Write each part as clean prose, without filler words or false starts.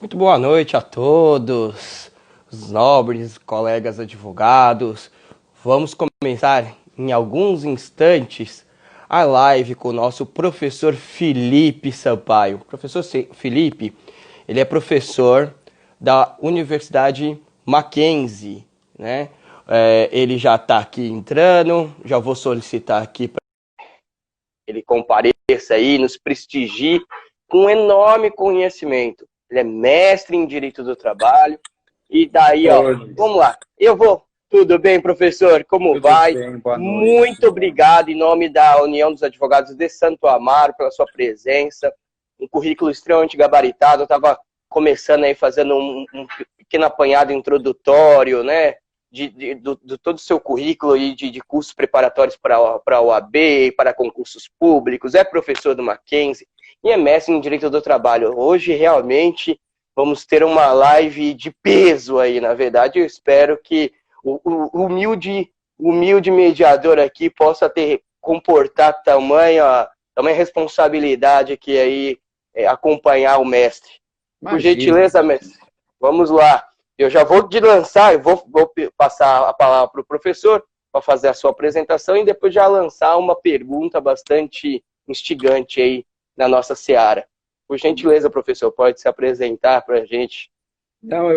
Muito boa noite a todos, os nobres colegas advogados. Vamos começar em alguns instantes a live com o nosso professor Felipe Sampaio. O professor Felipe, ele é professor da Universidade Mackenzie, né? Ele já está aqui entrando, já vou solicitar aqui para ele compareça aí, nos prestigie com enorme conhecimento. Ele é mestre em Direito do Trabalho. E daí, ó, Oi, vamos lá. Eu vou. Tudo bem, professor? Como tudo vai? bem, boa noite. Muito obrigado em nome da União dos Advogados de Santo Amaro pela sua presença. Um currículo extremamente gabaritado. Eu estava começando aí fazendo um pequeno apanhado introdutório, né? De todo o seu currículo e de cursos preparatórios para a OAB, para concursos públicos, é professor do Mackenzie e é mestre em Direito do Trabalho. Hoje, realmente, vamos ter uma live de peso aí, na verdade. Eu espero que o humilde mediador aqui possa comportar tamanha responsabilidade que aí acompanhar o mestre. Por Imagina. gentileza, mestre, vamos lá. Eu já vou de lançar, eu vou passar a palavra para o professor para fazer a sua apresentação e depois já lançar uma pergunta bastante instigante aí na nossa seara. Por gentileza, professor, pode se apresentar para a gente. Não,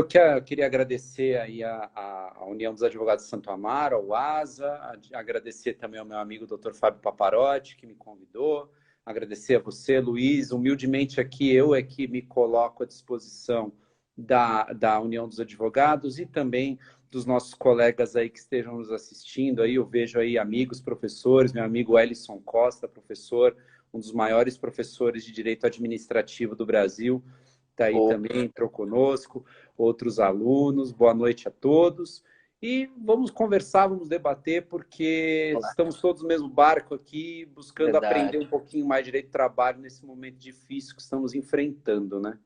queria agradecer aí a União dos Advogados de Santo Amaro, ao ASA, agradecer também ao meu amigo Dr. Fábio Paparotti, que me convidou, agradecer a você, Luiz, humildemente aqui eu é que me coloco à disposição da União dos Advogados e também dos nossos colegas aí que estejam nos assistindo. Aí eu vejo aí amigos, professores, meu amigo Ellison Costa, professor, um dos maiores professores de Direito Administrativo do Brasil, está aí também, entrou conosco, outros alunos, boa noite a todos. E vamos conversar, vamos debater, porque estamos todos no mesmo barco aqui, buscando aprender um pouquinho mais de direito do trabalho nesse momento difícil que estamos enfrentando, né?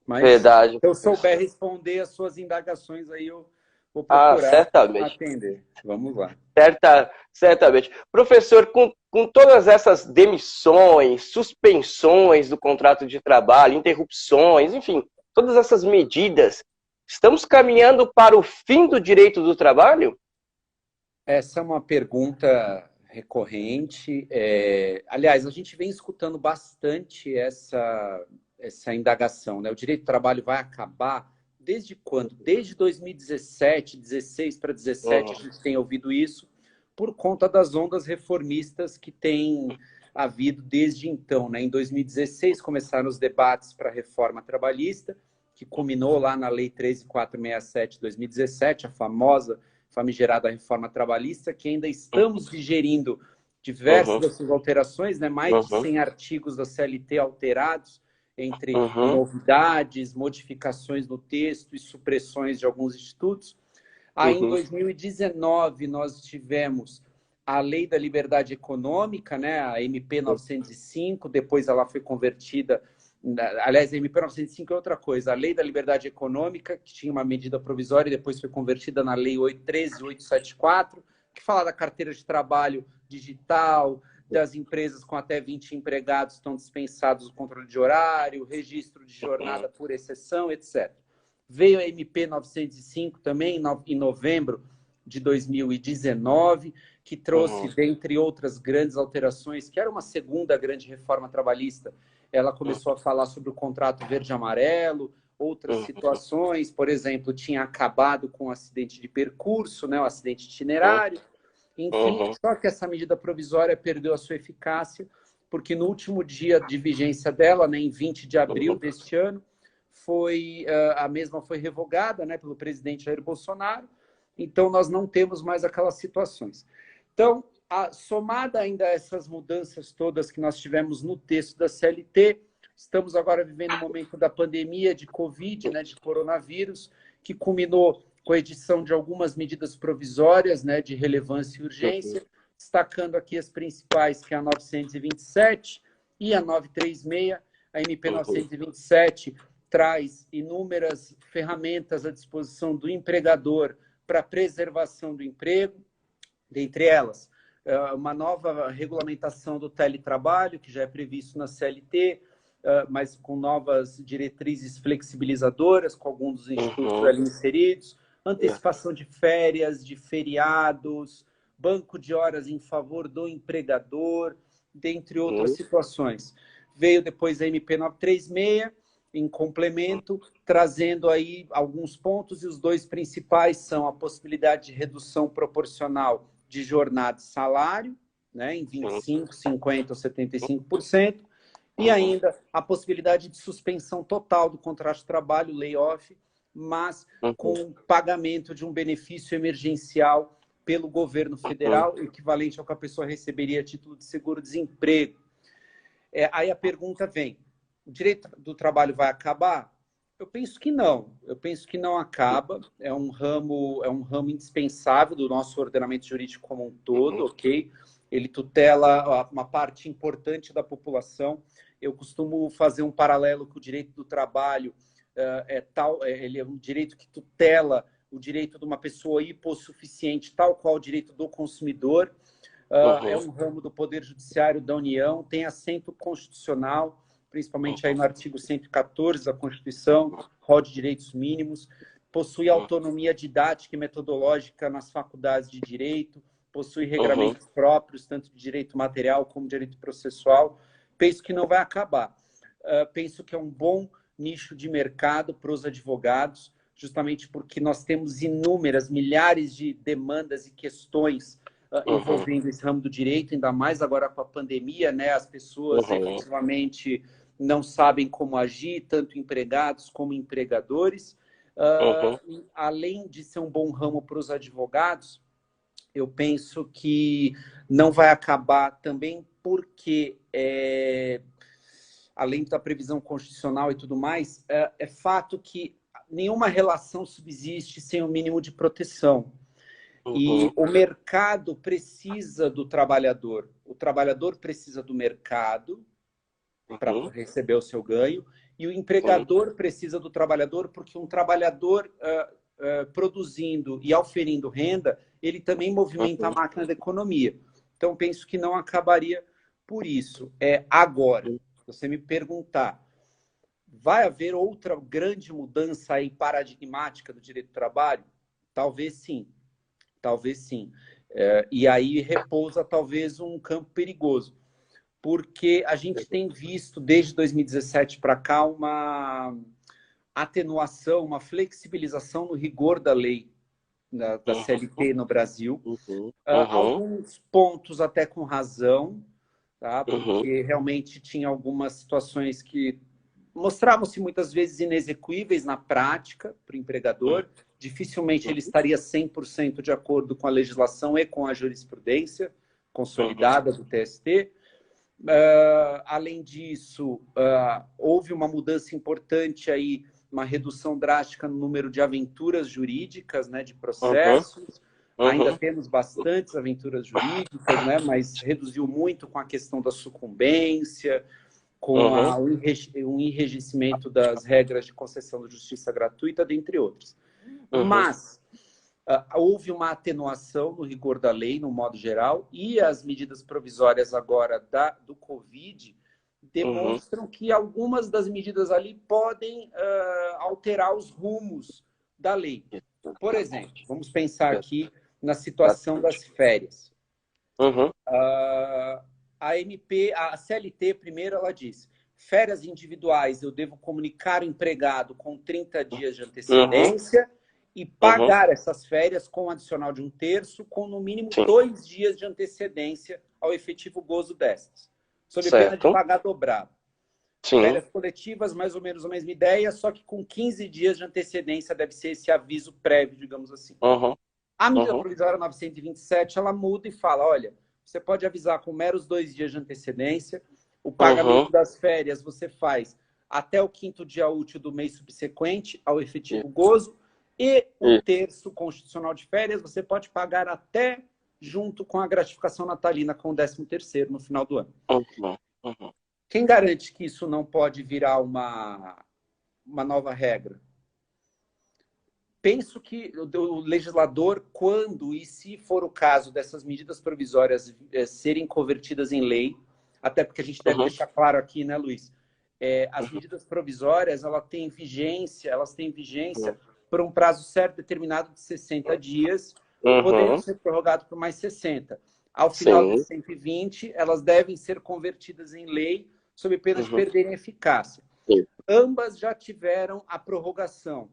Mas Verdade, se eu professor. souber responder as suas indagações aí, eu vou procurar Certamente. atender. Vamos lá. Certamente. Professor, com todas essas demissões, suspensões do contrato de trabalho, interrupções, enfim, todas essas medidas, estamos caminhando para o fim do direito do trabalho? Essa é uma pergunta recorrente. Aliás, a gente vem escutando bastante essa indagação, né? O direito do trabalho vai acabar desde quando? Desde 2017, 16 para 17, a gente tem ouvido isso por conta das ondas reformistas que tem havido desde então, né? Em 2016 começaram os debates para a reforma trabalhista, que culminou lá na Lei 13.467 de 2017, a famosa famigerada reforma trabalhista, que ainda estamos digerindo diversas dessas alterações, né? Mais de 100 artigos da CLT alterados, entre novidades, modificações no texto e supressões de alguns institutos. Aí, em 2019, nós tivemos a Lei da Liberdade Econômica, né? A MP 905, depois ela foi convertida. Aliás, a MP 905 é outra coisa. A Lei da Liberdade Econômica, que tinha uma medida provisória e depois foi convertida na Lei 13874, que fala da carteira de trabalho digital, das empresas com até 20 empregados estão dispensados do controle de horário, registro de jornada por exceção, etc. Veio a MP 905 também, em novembro de 2019, que trouxe, dentre outras grandes alterações, que era uma segunda grande reforma trabalhista. Ela começou a falar sobre o contrato verde-amarelo, outras situações, por exemplo, tinha acabado com o acidente de percurso, né, o acidente itinerário. Enfim, só que essa medida provisória perdeu a sua eficácia, porque no último dia de vigência dela, né, em 20 de abril deste ano, a mesma foi revogada, né, pelo presidente Jair Bolsonaro. Então, nós não temos mais aquelas situações. Então, somada ainda a essas mudanças todas que nós tivemos no texto da CLT, estamos agora vivendo um momento da pandemia de Covid, né, de coronavírus, que culminou com a edição de algumas medidas provisórias, né, de relevância e urgência, destacando aqui as principais, que é a 927 e a 936. A MP 927 traz inúmeras ferramentas à disposição do empregador para a preservação do emprego, dentre elas, uma nova regulamentação do teletrabalho, que já é previsto na CLT, mas com novas diretrizes flexibilizadoras, com alguns dos institutos ali inseridos, antecipação de férias, de feriados, banco de horas em favor do empregador, dentre outras situações. Veio depois a MP 936, em complemento, trazendo aí alguns pontos, e os dois principais são a possibilidade de redução proporcional de jornada e salário, né, em 25%, 50% ou 75%, e ainda a possibilidade de suspensão total do contrato de trabalho, layoff, mas com pagamento de um benefício emergencial pelo governo federal, equivalente ao que a pessoa receberia a título de seguro-desemprego. Aí a pergunta vem, o direito do trabalho vai acabar? Eu penso que não. Eu penso que não acaba. É um ramo indispensável do nosso ordenamento jurídico como um todo, ok? Ele tutela uma parte importante da população. Eu costumo fazer um paralelo com o direito do trabalho. Ele é um direito que tutela o direito de uma pessoa hipossuficiente, tal qual o direito do consumidor. É um ramo do Poder Judiciário da União, tem assento constitucional, principalmente aí no artigo 114 da Constituição, Rol de Direitos Mínimos, possui autonomia didática e metodológica nas faculdades de direito, possui regramentos próprios, tanto de direito material como de direito processual. Penso que não vai acabar. Penso que é um bom nicho de mercado para os advogados, justamente porque nós temos inúmeras, milhares de demandas e questões envolvendo esse ramo do direito, ainda mais agora com a pandemia, né? As pessoas efetivamente não sabem como agir, tanto empregados como empregadores. Além de ser um bom ramo para os advogados, eu penso que não vai acabar também porque, além da previsão constitucional e tudo mais, é fato que nenhuma relação subsiste sem o mínimo de proteção. E o mercado precisa do trabalhador. O trabalhador precisa do mercado para receber o seu ganho. E o empregador precisa do trabalhador, porque um trabalhador produzindo e auferindo renda, ele também movimenta a máquina da economia. Então, penso que não acabaria por isso. Agora, se você me perguntar, vai haver outra grande mudança aí paradigmática do direito do trabalho? Talvez sim. Talvez sim. E aí repousa talvez um campo perigoso, porque a gente tem visto desde 2017 para cá uma atenuação, uma flexibilização no rigor da lei da CLT no Brasil. Alguns pontos até com razão, tá? Porque realmente tinha algumas situações que mostravam-se muitas vezes inexequíveis na prática para o empregador. Dificilmente ele estaria 100% de acordo com a legislação e com a jurisprudência consolidada do TST. Além disso, houve uma mudança importante aí, uma redução drástica no número de aventuras jurídicas, né, de processos. Ainda temos bastantes aventuras jurídicas, né, mas reduziu muito com a questão da sucumbência, com um enrijecimento das regras de concessão da justiça gratuita, dentre outros. Mas houve uma atenuação no rigor da lei, no modo geral, e as medidas provisórias agora do Covid demonstram que algumas das medidas ali podem alterar os rumos da lei. Por exemplo, vamos pensar aqui na situação das férias. A CLT, primeiro, ela diz: férias individuais eu devo comunicar ao empregado com 30 dias de antecedência e pagar essas férias com um adicional de 1/3, com no mínimo 2 dias de antecedência ao efetivo gozo destas, sob pena de pagar dobrado. Férias coletivas, mais ou menos a mesma ideia, só que com 15 dias de antecedência deve ser esse aviso prévio, digamos assim. A medida provisória 927, ela muda e fala, olha, você pode avisar com meros 2 dias de antecedência, o pagamento das férias você faz até o 5º dia útil do mês subsequente ao efetivo gozo, e o terço constitucional de férias você pode pagar até junto com a gratificação natalina, com o 13º no final do ano. Quem garante que isso não pode virar uma nova regra? Penso que o legislador, quando e se for o caso dessas medidas provisórias serem convertidas em lei, até porque a gente deve deixar claro aqui, né, Luiz? as medidas provisórias, elas têm vigência por um prazo certo determinado de 60 dias, podendo ser prorrogado por mais 60. Ao final de 120, elas devem ser convertidas em lei sob pena de perderem eficácia. Ambas já tiveram a prorrogação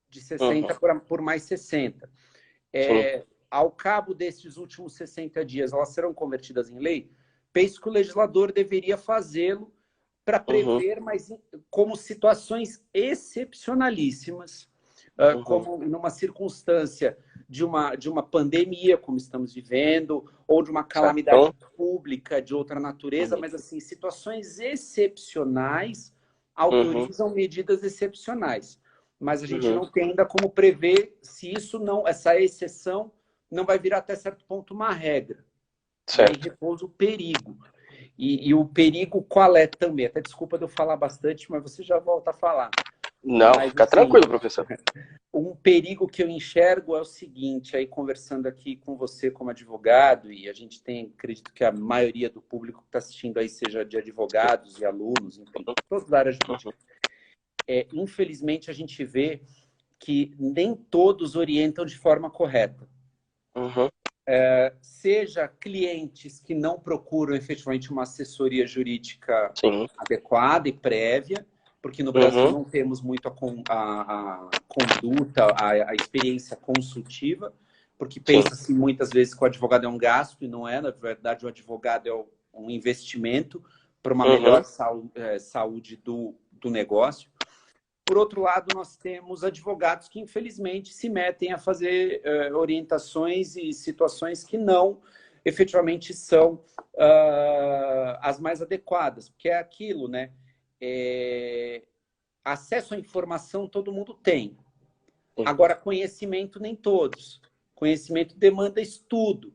de 60 por mais 60. Ao cabo desses últimos 60 dias, elas serão convertidas em lei? Penso que o legislador deveria fazê-lo para prever, mas como situações excepcionalíssimas, como numa circunstância de uma pandemia, como estamos vivendo, ou de uma calamidade pública de outra natureza, mas assim, situações excepcionais autorizam medidas excepcionais. Mas a gente não tem ainda como prever se essa exceção não vai virar até certo ponto uma regra. Aí repousa o perigo. E o perigo qual é também? Até desculpa de eu falar bastante, mas você já volta a falar. Não, mas, fica tranquilo, professor. Um perigo que eu enxergo é o seguinte, aí conversando aqui com você como advogado, e a gente acredito que a maioria do público que está assistindo aí seja de advogados e alunos, enfim, todos da área jurídica. Infelizmente, a gente vê que nem todos orientam de forma correta. Seja clientes que não procuram efetivamente uma assessoria jurídica adequada e prévia, porque no Brasil não temos muito a conduta, a experiência consultiva, porque pensa-se muitas vezes que o advogado é um gasto, e não é. Na verdade, o advogado é um investimento para uma melhor saúde do negócio. Por outro lado, nós temos advogados que, infelizmente, se metem a fazer orientações e situações que não efetivamente são as mais adequadas, porque é aquilo, né? Acesso à informação todo mundo tem. Agora, conhecimento nem todos. Conhecimento demanda estudo.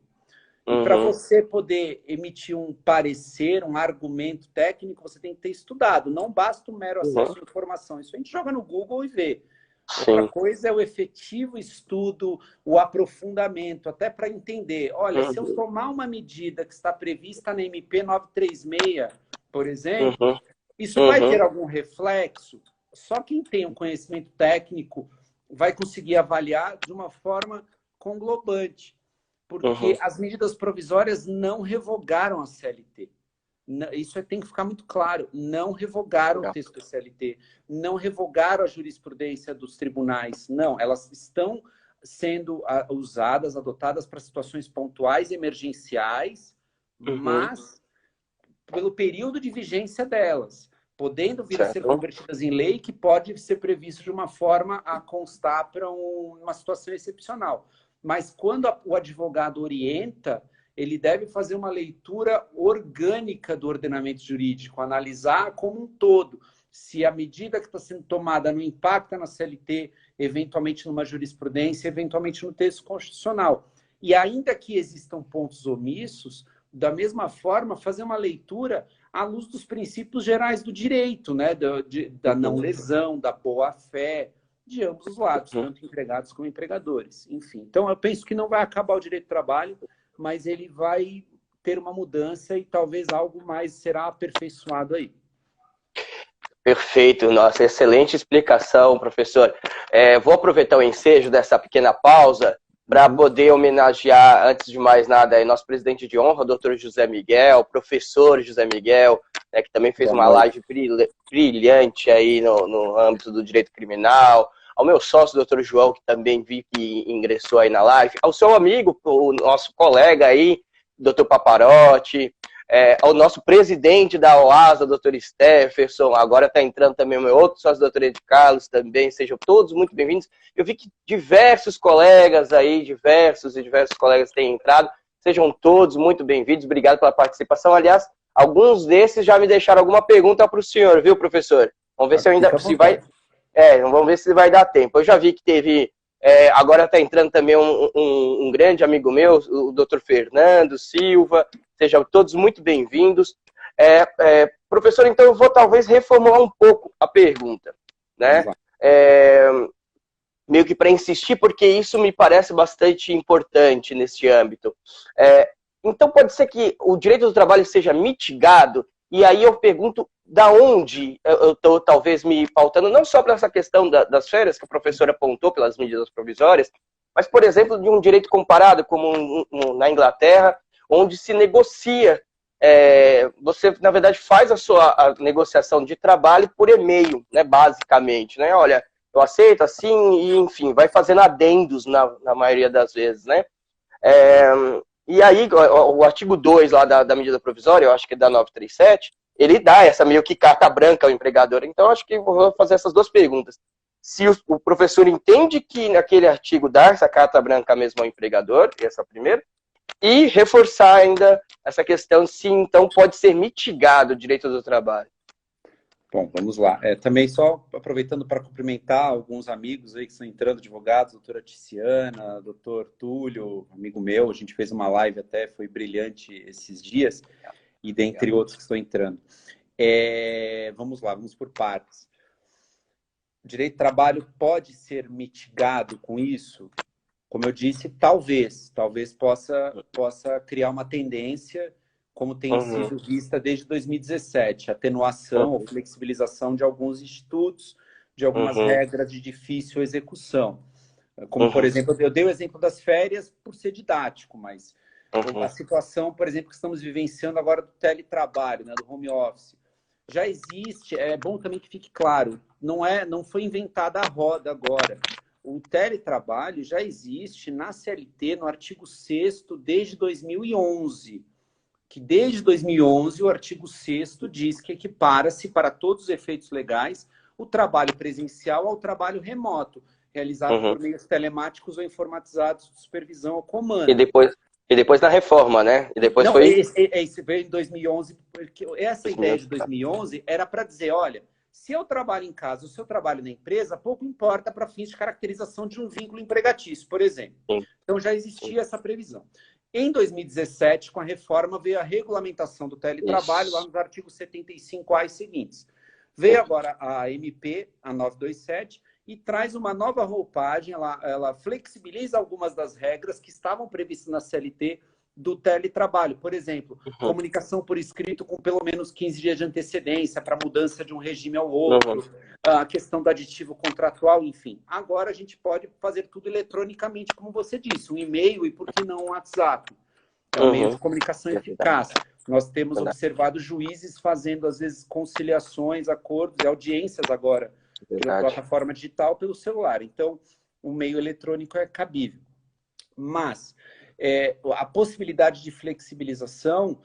E para você poder emitir um parecer, um argumento técnico, você tem que ter estudado. Não basta o mero acesso à informação. Isso a gente joga no Google e vê. Outra coisa é o efetivo estudo, o aprofundamento, até para entender. Olha, se eu tomar uma medida que está prevista na MP 936, por exemplo, isso vai ter algum reflexo? Só quem tem um conhecimento técnico vai conseguir avaliar de uma forma conglobante. Porque as medidas provisórias não revogaram a CLT. Isso tem que ficar muito claro. Não revogaram o texto da CLT. Não revogaram a jurisprudência dos tribunais. Não, elas estão sendo usadas, adotadas para situações pontuais, emergenciais, mas pelo período de vigência delas, podendo vir a ser convertidas em lei, que pode ser previsto de uma forma a constar para uma situação excepcional. Mas quando o advogado orienta, ele deve fazer uma leitura orgânica do ordenamento jurídico, analisar como um todo, se a medida que está sendo tomada não impacta na CLT, eventualmente numa jurisprudência, eventualmente no texto constitucional. E ainda que existam pontos omissos, da mesma forma, fazer uma leitura à luz dos princípios gerais do direito, né? Da não lesão, da boa-fé, de ambos os lados, tanto empregados como empregadores. Enfim, então eu penso que não vai acabar o direito do trabalho, mas ele vai ter uma mudança e talvez algo mais será aperfeiçoado aí. Perfeito, nossa, excelente explicação, professor. Vou aproveitar o ensejo dessa pequena pausa para poder homenagear, antes de mais nada, aí, nosso presidente de honra, o doutor José Miguel, professor José Miguel, né, que também fez uma live brilhante aí no âmbito do direito criminal, ao meu sócio, doutor João, que também vi que ingressou aí na live, ao seu amigo, o nosso colega aí, doutor Paparotti, ao nosso presidente da OASA, doutor Stefferson, agora está entrando também o meu outro sócio, doutor Ed Carlos, também, sejam todos muito bem-vindos. Eu vi que diversos colegas aí, diversos colegas têm entrado, sejam todos muito bem-vindos, obrigado pela participação. Aliás, alguns desses já me deixaram alguma pergunta para o senhor, viu, professor? Vamos ver se eu ainda vamos ver se vai dar tempo. Eu já vi que teve, agora está entrando também um grande amigo meu, o doutor Fernando Silva. Sejam todos muito bem-vindos. Professor, então eu vou talvez reformular um pouco a pergunta, né? Meio que para insistir, porque isso me parece bastante importante nesse âmbito. Então pode ser que o direito do trabalho seja mitigado, e aí eu pergunto da onde eu estou talvez me pautando, não só para essa questão das férias que a professora apontou pelas medidas provisórias, mas, por exemplo, de um direito comparado, como na Inglaterra, onde se negocia, você, na verdade, faz a negociação de trabalho por e-mail, né, basicamente, né? Olha, eu aceito assim, e enfim, vai fazendo adendos na maioria das vezes, né? E aí, o artigo 2 lá da medida provisória, eu acho que é da 937, ele dá essa meio que carta branca ao empregador. Então, acho que vou fazer essas duas perguntas. Se o professor entende que naquele artigo dá essa carta branca mesmo ao empregador, essa é a primeira, e reforçar ainda essa questão se então pode ser mitigado o direito do trabalho. Bom, vamos lá. Também só aproveitando para cumprimentar alguns amigos aí que estão entrando, advogados, doutora Ticiana, doutor Túlio, amigo meu, a gente fez uma live até, foi brilhante esses dias, e dentre outros que estão entrando. Vamos lá, vamos por partes. O direito do trabalho pode ser mitigado com isso? Como eu disse, talvez possa criar uma tendência, como tem sido vista desde 2017, atenuação ou flexibilização de alguns institutos, de algumas regras de difícil execução. Como, por exemplo, eu dei o exemplo das férias por ser didático, mas a situação, por exemplo, que estamos vivenciando agora do teletrabalho, né, do home office, já existe, é bom também que fique claro, não foi inventada a roda agora. O teletrabalho já existe na CLT, no artigo 6º, desde 2011. Que desde 2011 o artigo 6º diz que equipara-se para todos os efeitos legais o trabalho presencial ao trabalho remoto, realizado por meios telemáticos ou informatizados de supervisão ou comando. E depois na reforma, né? E depois esse veio em 2011, porque essa ideia de 2011 era para dizer, olha, se eu trabalho em casa, o seu trabalho na empresa, pouco importa para fins de caracterização de um vínculo empregatício, por exemplo. Então já existia essa previsão. Em 2017, com a reforma, veio a regulamentação do teletrabalho, lá nos artigos 75A e seguintes. Veio agora a MP, a 927, e traz uma nova roupagem, ela flexibiliza algumas das regras que estavam previstas na CLT do teletrabalho. Por exemplo, comunicação por escrito com pelo menos 15 dias de antecedência para mudança de um regime ao outro, a questão do aditivo contratual, enfim. Agora a gente pode fazer tudo eletronicamente, como você disse, um e-mail e, por que não, um WhatsApp. É um meio de comunicação eficaz. Nós temos observado juízes fazendo, às vezes, conciliações, acordos e audiências agora pela plataforma digital, pelo celular. Então, o meio eletrônico é cabível. Mas a possibilidade de flexibilização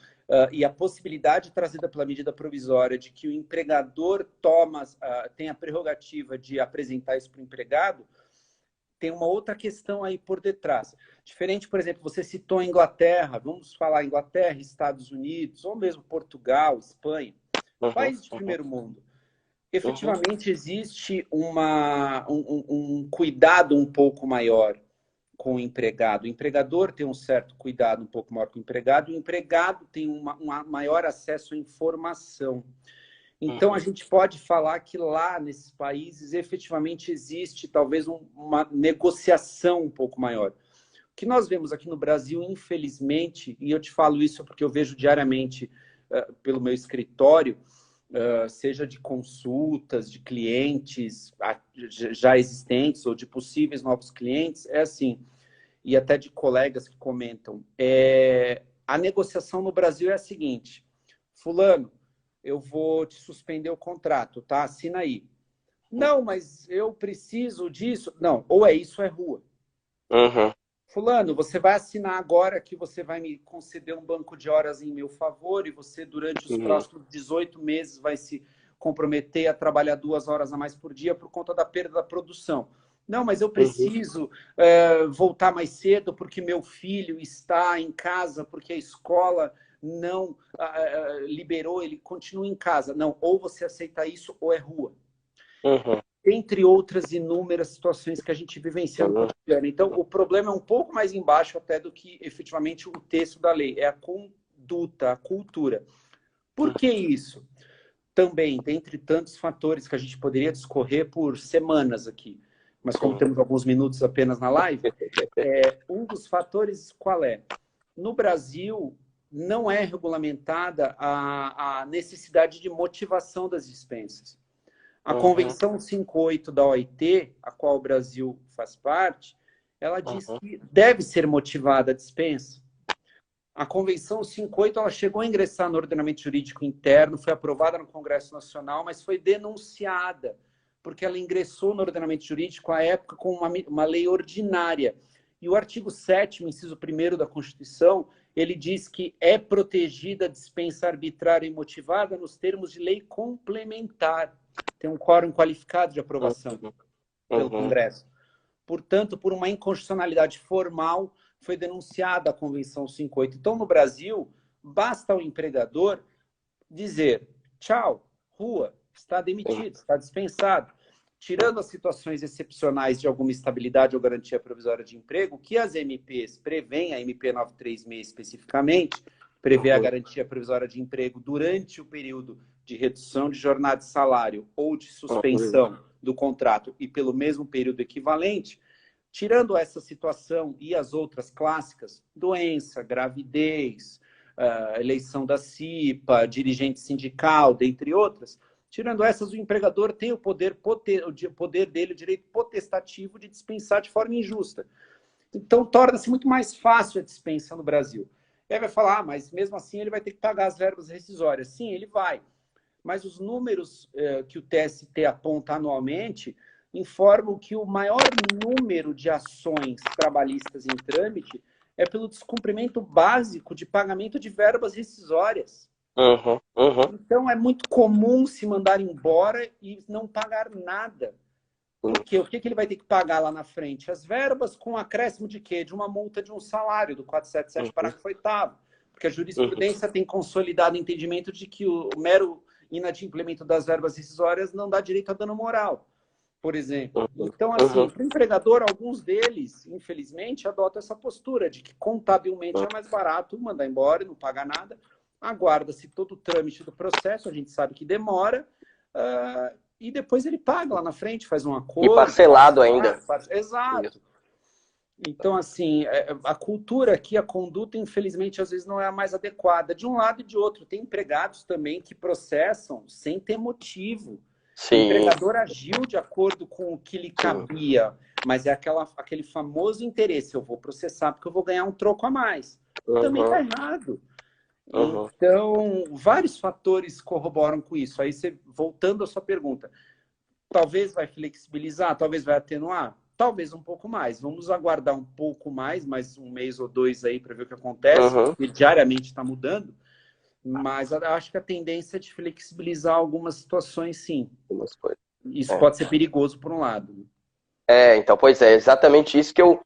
e a possibilidade trazida pela medida provisória de que o empregador tem a prerrogativa de apresentar isso para o empregado, tem uma outra questão aí por detrás. Diferente, por exemplo, você citou a Inglaterra, vamos falar Inglaterra, Estados Unidos, ou mesmo Portugal, Espanha, países de primeiro mundo. Efetivamente existe um cuidado um pouco maior com o empregado. O empregador tem um certo cuidado um pouco maior com o empregado, e o empregado tem um maior acesso à informação. Então, a gente pode falar que lá, nesses países, efetivamente existe talvez uma negociação um pouco maior. O que nós vemos aqui no Brasil, infelizmente, e eu te falo isso porque eu vejo diariamente pelo meu escritório, seja de consultas, de clientes já existentes ou de possíveis novos clientes, é assim, e até de colegas que comentam, a negociação no Brasil é a seguinte: fulano, eu vou te suspender o contrato, tá? Assina aí. Não, mas eu preciso disso. Não, ou é isso ou é rua. Fulano, você vai assinar agora que você vai me conceder um banco de horas em meu favor e você, durante os próximos 18 meses, vai se comprometer a trabalhar 2 horas a mais por dia por conta da perda da produção. Não, mas eu preciso voltar mais cedo porque meu filho está em casa, porque a escola não liberou, ele continua em casa. Não, ou você aceita isso ou é rua. Entre outras inúmeras situações que a gente vivencia no cotidiano. Então, o problema é um pouco mais embaixo até do que efetivamente o texto da lei. É a conduta, a cultura. Por que isso? Também, dentre tantos fatores que a gente poderia discorrer por semanas aqui, mas como temos alguns minutos apenas na live, um dos fatores qual é? No Brasil, não é regulamentada a necessidade de motivação das dispensas. A Convenção 58 da OIT, a qual o Brasil faz parte, ela diz que deve ser motivada a dispensa. A Convenção 58 ela chegou a ingressar no ordenamento jurídico interno, foi aprovada no Congresso Nacional, mas foi denunciada, porque ela ingressou no ordenamento jurídico à época com uma lei ordinária. E o artigo 7º, inciso 1º da Constituição, ele diz que é protegida a dispensa arbitrária e motivada nos termos de lei complementar. Tem um quórum qualificado de aprovação pelo Congresso. Portanto, por uma inconstitucionalidade formal, foi denunciada a Convenção 58. Então, no Brasil, basta ao empregador dizer tchau, rua, está demitido, está dispensado. Tirando as situações excepcionais de alguma estabilidade ou garantia provisória de emprego, que as MPs prevêem, a MP 936 especificamente, prevê a garantia provisória de emprego durante o período de redução de jornada de salário ou de suspensão do contrato e pelo mesmo período equivalente, tirando essa situação e as outras clássicas, doença, gravidez, eleição da CIPA, dirigente sindical, dentre outras, tirando essas, o empregador tem o poder dele, o direito potestativo de dispensar de forma injusta. Então, torna-se muito mais fácil a dispensa no Brasil. Aí vai falar, mas mesmo assim ele vai ter que pagar as verbas rescisórias. Sim, ele vai. Mas os números que o TST aponta anualmente informam que o maior número de ações trabalhistas em trâmite é pelo descumprimento básico de pagamento de verbas rescisórias. Então, é muito comum se mandar embora e não pagar nada. Por quê? O que ele vai ter que pagar lá na frente? As verbas com acréscimo de quê? De uma multa de um salário, do 477, parágrafo 8º. Porque a jurisprudência tem consolidado o entendimento de que o mero inadimplemento das verbas rescisórias não dá direito a dano moral, por exemplo. Então, assim, para o empregador, alguns deles, infelizmente, adotam essa postura de que contabilmente é mais barato mandar embora e não pagar nada. Aguarda-se todo o trâmite do processo, a gente sabe que demora, e depois ele paga lá na frente, faz um acordo. E parcelado ainda. Exato. Então, assim, a cultura aqui, a conduta, infelizmente, às vezes não é a mais adequada. De um lado e de outro. Tem empregados também que processam sem ter motivo. Sim. O empregador agiu de acordo com o que lhe cabia, mas é aquele famoso interesse. Eu vou processar porque eu vou ganhar um troco a mais. Também está errado. Então, vários fatores corroboram com isso. Aí, voltando à sua pergunta, talvez vai flexibilizar, talvez vai atenuar, talvez um pouco mais. Vamos aguardar um pouco mais um mês ou dois aí para ver o que acontece, porque diariamente está mudando, mas eu acho que a tendência é de flexibilizar algumas situações, sim. Isso pode ser perigoso por um lado. Então, pois é, exatamente isso que eu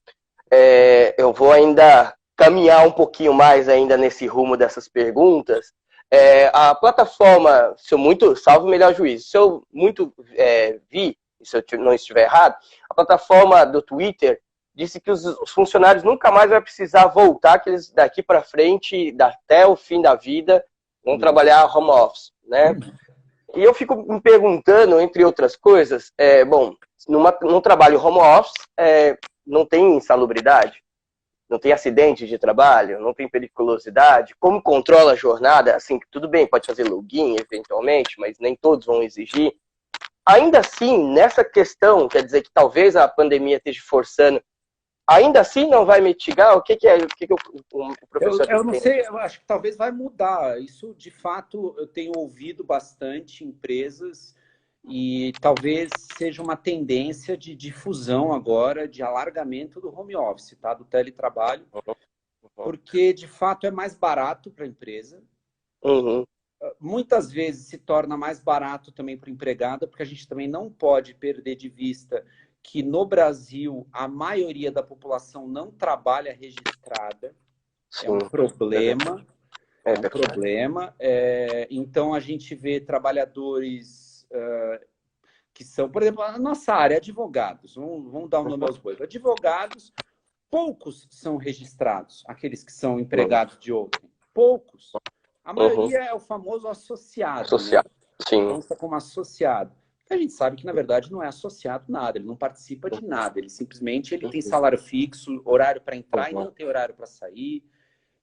vou ainda caminhar um pouquinho mais ainda nesse rumo dessas perguntas. A plataforma, salvo o melhor juízo, se eu vi, se eu não estiver errado, a plataforma do Twitter disse que os funcionários nunca mais vão precisar voltar, que eles daqui para frente, até o fim da vida, vão trabalhar home office, né? E eu fico me perguntando, entre outras coisas, num trabalho home office, não tem insalubridade? Não tem acidente de trabalho, não tem periculosidade, como controla a jornada, assim, tudo bem, pode fazer login eventualmente, mas nem todos vão exigir. Ainda assim, nessa questão, quer dizer que talvez a pandemia esteja forçando, ainda assim não vai mitigar? O que o professor... Eu não sei, eu acho que talvez vai mudar. Isso, de fato, eu tenho ouvido bastante empresas e talvez seja uma tendência de difusão agora, de alargamento do home office, tá? Do teletrabalho, porque, de fato, é mais barato para a empresa. Muitas vezes se torna mais barato também para o empregado, porque a gente também não pode perder de vista que no Brasil a maioria da população não trabalha registrada. Sim, é um problema. Então, a gente vê trabalhadores... que são, por exemplo, a nossa área, advogados, vamos dar um nome aos bois. Advogados, poucos são registrados, aqueles que são empregados de outrem. Poucos. A maioria é o famoso associado. Associado, né? sim. Consta como associado. A gente sabe que, na verdade, não é associado nada, ele não participa de nada, ele simplesmente tem salário fixo, horário para entrar e não tem horário para sair.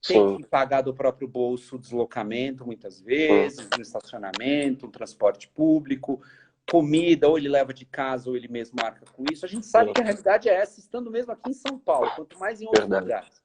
tem sim, que pagar do próprio bolso o deslocamento, muitas sim, vezes, no estacionamento, um transporte público, comida, ou ele leva de casa, ou ele mesmo marca com isso. A gente sabe sim, que a realidade é essa, estando mesmo aqui em São Paulo, quanto mais em outros verdade. lugares.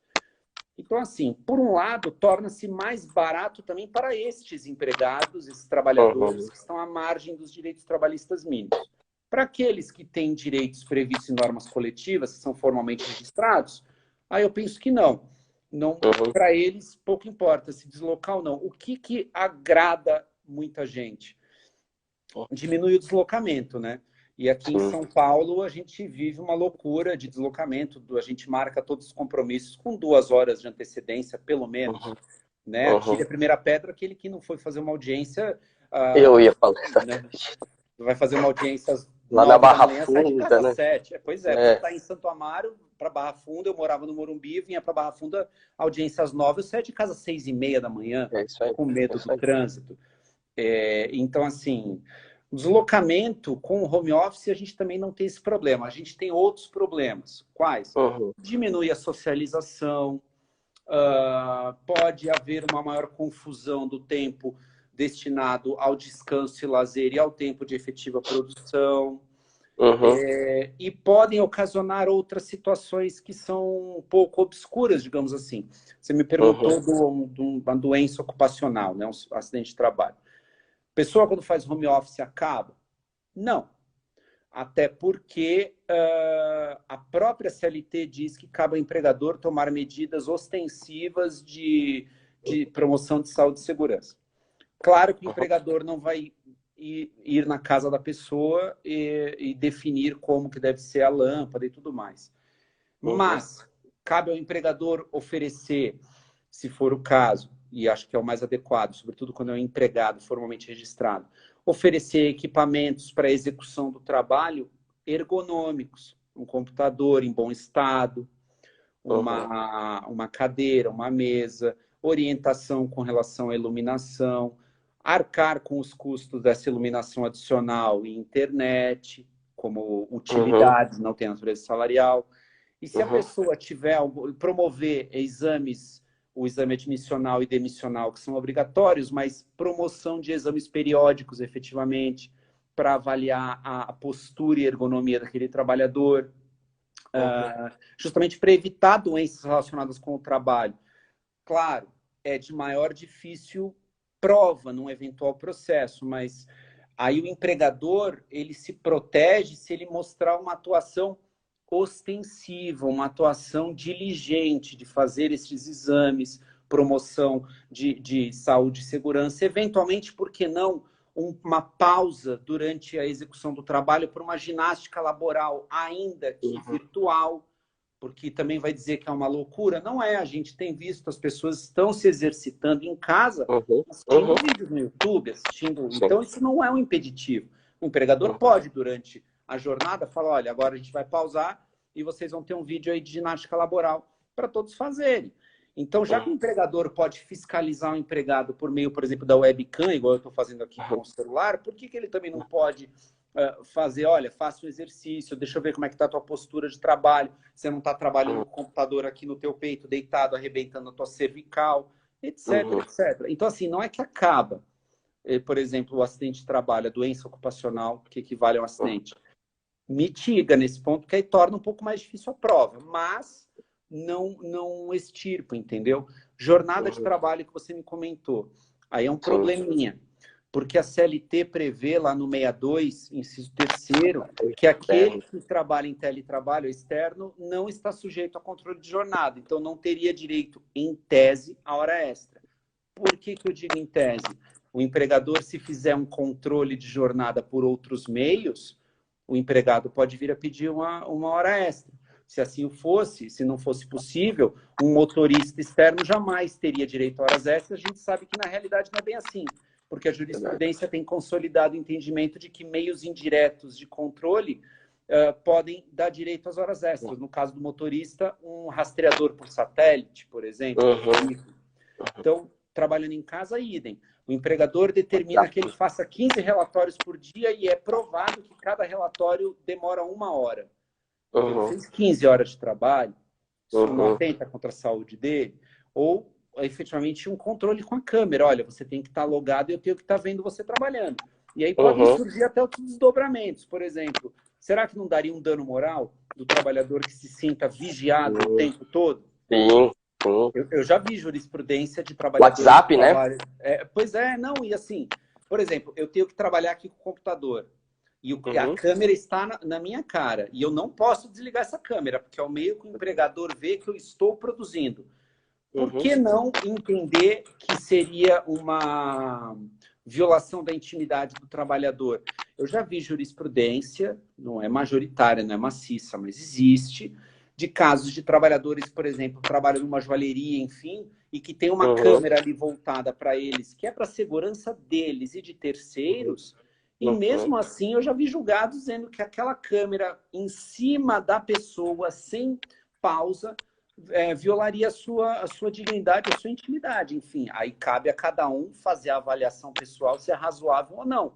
Então, assim, por um lado, torna-se mais barato também para estes empregados, esses trabalhadores Uhum, que estão à margem dos direitos trabalhistas mínimos. Para aqueles que têm direitos previstos em normas coletivas, que são formalmente registrados, aí eu penso que não. Não, uhum, para eles, pouco importa se deslocar ou não. O que agrada muita gente? Diminui o deslocamento, né? E aqui em sim, São Paulo a gente vive uma loucura de deslocamento. A gente marca todos os compromissos com 2 horas de antecedência, pelo menos. uhum, Né? Atire uhum. a primeira pedra aquele que não foi fazer uma audiência, Eu ia falar né? exatamente. Vai fazer uma audiência às Lá na 9 da Barra manhã, sai de casa Funda, às né? 7. Pois é, você É, está em Santo Amaro para Barra Funda, eu morava no Morumbi, vinha para Barra Funda, audiência às 9, eu saía de casa às 6h30 da manhã, é isso aí, com é medo do isso aí. trânsito. Então, assim, o deslocamento com o home office, a gente também não tem esse problema. A gente tem outros problemas. Quais? Uhum, Diminui a socialização, pode haver uma maior confusão do tempo destinado ao descanso e lazer e ao tempo de efetiva produção. uhum, E podem ocasionar outras situações que são um pouco obscuras, digamos assim. Você me uhum, perguntou de uma doença ocupacional, né? Um acidente de trabalho. Pessoa, quando faz home office, acaba? Não. Até porque a própria CLT diz que cabe ao empregador tomar medidas ostensivas de promoção de saúde e segurança. Claro que o uhum, empregador não vai ir na casa da pessoa e definir como que deve ser a lâmpada e tudo mais. uhum, Mas cabe ao empregador oferecer, se for o caso, e acho que é o mais adequado, sobretudo quando é um empregado formalmente registrado, oferecer equipamentos para a execução do trabalho ergonômicos, um computador em bom estado, uhum, uma cadeira, uma mesa, orientação com relação à iluminação, arcar com os custos dessa iluminação adicional e internet, como uhum, utilidades, não tem natureza salarial. E se a uhum, pessoa tiver promover exames, o exame admissional e demissional, que são obrigatórios, mas promoção de exames periódicos, efetivamente, para avaliar a postura e ergonomia daquele trabalhador, uhum, justamente para evitar doenças relacionadas com o trabalho. Claro, é de maior difícil prova num eventual processo, mas aí o empregador ele se protege se ele mostrar uma atuação ostensiva, uma atuação diligente de fazer esses exames, promoção de saúde e segurança, eventualmente, por que não, uma pausa durante a execução do trabalho por uma ginástica laboral, ainda que uhum, virtual, porque também vai dizer que é uma loucura. Não é, a gente tem visto, as pessoas estão se exercitando em casa, uhum, assistindo uhum, vídeos no YouTube, assistindo. sim, Então, isso não é um impeditivo. O empregador uhum, pode, durante a jornada, falar: olha, agora a gente vai pausar e vocês vão ter um vídeo aí de ginástica laboral para todos fazerem. Então, já que o uhum, empregador pode fiscalizar o empregado por meio, por exemplo, da webcam, igual eu estou fazendo aqui com uhum, o celular, por que ele também não pode fazer, olha, faça um exercício, deixa eu ver como é que está a tua postura de trabalho, você não está trabalhando uhum, com o computador aqui no teu peito, deitado, arrebentando a tua cervical, etc, uhum, etc. Então, assim, não é que acaba, por exemplo, o acidente de trabalho, a doença ocupacional, que equivale a um uhum, acidente. Mitiga nesse ponto, que aí torna um pouco mais difícil a prova, mas não extirpa, entendeu? Jornada de uhum, trabalho que você me comentou, aí é um sim, probleminha, porque a CLT prevê lá no 62, inciso terceiro, que aquele externo, que trabalha em teletrabalho externo não está sujeito a controle de jornada, então não teria direito, em tese, a hora extra. Por que eu digo em tese? O empregador, se fizer um controle de jornada por outros meios, o empregado pode vir a pedir uma hora extra. Se assim fosse, se não fosse possível, um motorista externo jamais teria direito a horas extras. A gente sabe que na realidade não é bem assim, porque a verdade. jurisprudência tem consolidado o entendimento de que meios indiretos de controle podem dar direito às horas extras. No caso do motorista, um rastreador por satélite, por exemplo, é Uhum, possível. Então, trabalhando em casa, idem. O empregador determina tá. que ele faça 15 relatórios por dia e é provado que cada relatório demora 1 hora. Então, ele Uhum, fez 15 horas de trabalho, isso não uhum, atenta contra a saúde dele, ou efetivamente um controle com a câmera. Olha, você tem que estar logado e eu tenho que estar vendo você trabalhando. E aí podem surgir até outros desdobramentos. Por exemplo, será que não daria um dano moral do trabalhador que se sinta vigiado o tempo todo? Sim, sim. Eu já vi jurisprudência de trabalhadores... WhatsApp, né? Pois é, não, e assim, por exemplo, eu tenho que trabalhar aqui com o computador. E a câmera está na minha cara. E eu não posso desligar essa câmera, porque é o meio que o empregador vê que eu estou produzindo. Por que não entender que seria uma violação da intimidade do trabalhador? Eu já vi jurisprudência, não é majoritária, não é maciça, mas existe, de casos de trabalhadores, por exemplo, trabalham numa joalheria, enfim, e que tem uma câmera ali voltada para eles, que é para a segurança deles e de terceiros, e mesmo assim eu já vi julgados dizendo que aquela câmera em cima da pessoa, sem pausa, violaria a sua dignidade, a sua intimidade. Enfim, aí cabe a cada um fazer a avaliação pessoal se é razoável ou não.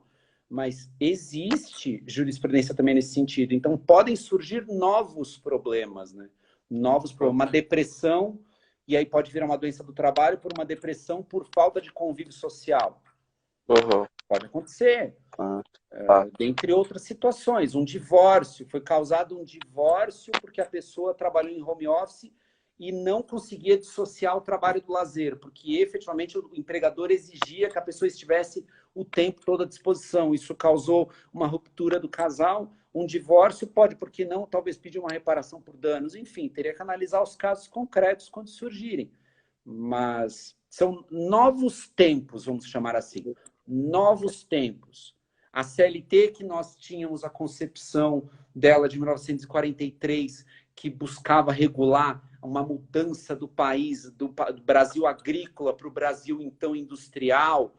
Mas existe jurisprudência também nesse sentido. Então, podem surgir novos problemas, né? Novos problemas. Uma depressão, e aí pode virar uma doença do trabalho por uma depressão por falta de convívio social. Pode acontecer. Dentre outras situações. Um divórcio. Foi causado um divórcio porque a pessoa trabalhou em home office e não conseguia dissociar o trabalho do lazer, porque efetivamente o empregador exigia que a pessoa estivesse o tempo todo à disposição. Isso causou uma ruptura do casal. Um divórcio pode, por que não, talvez pedir uma reparação por danos. Enfim, teria que analisar os casos concretos quando surgirem. Mas são novos tempos, vamos chamar assim. Novos tempos. A CLT, que nós tínhamos a concepção dela de 1943, que buscava regular uma mudança do país, do Brasil agrícola para o Brasil, então, industrial,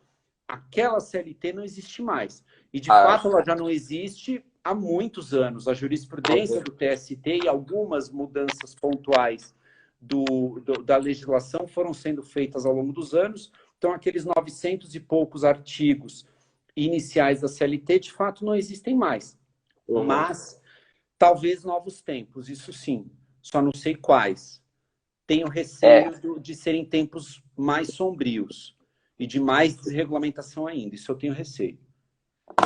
aquela CLT não existe mais. E, de fato, ela já não existe há muitos anos. A jurisprudência do TST e algumas mudanças pontuais da legislação foram sendo feitas ao longo dos anos. Então, aqueles 900 e poucos artigos iniciais da CLT, de fato, não existem mais. Mas, talvez novos tempos, isso sim. Só não sei quais. Tenho receio de serem tempos mais sombrios e de mais desregulamentação ainda. Isso eu tenho receio.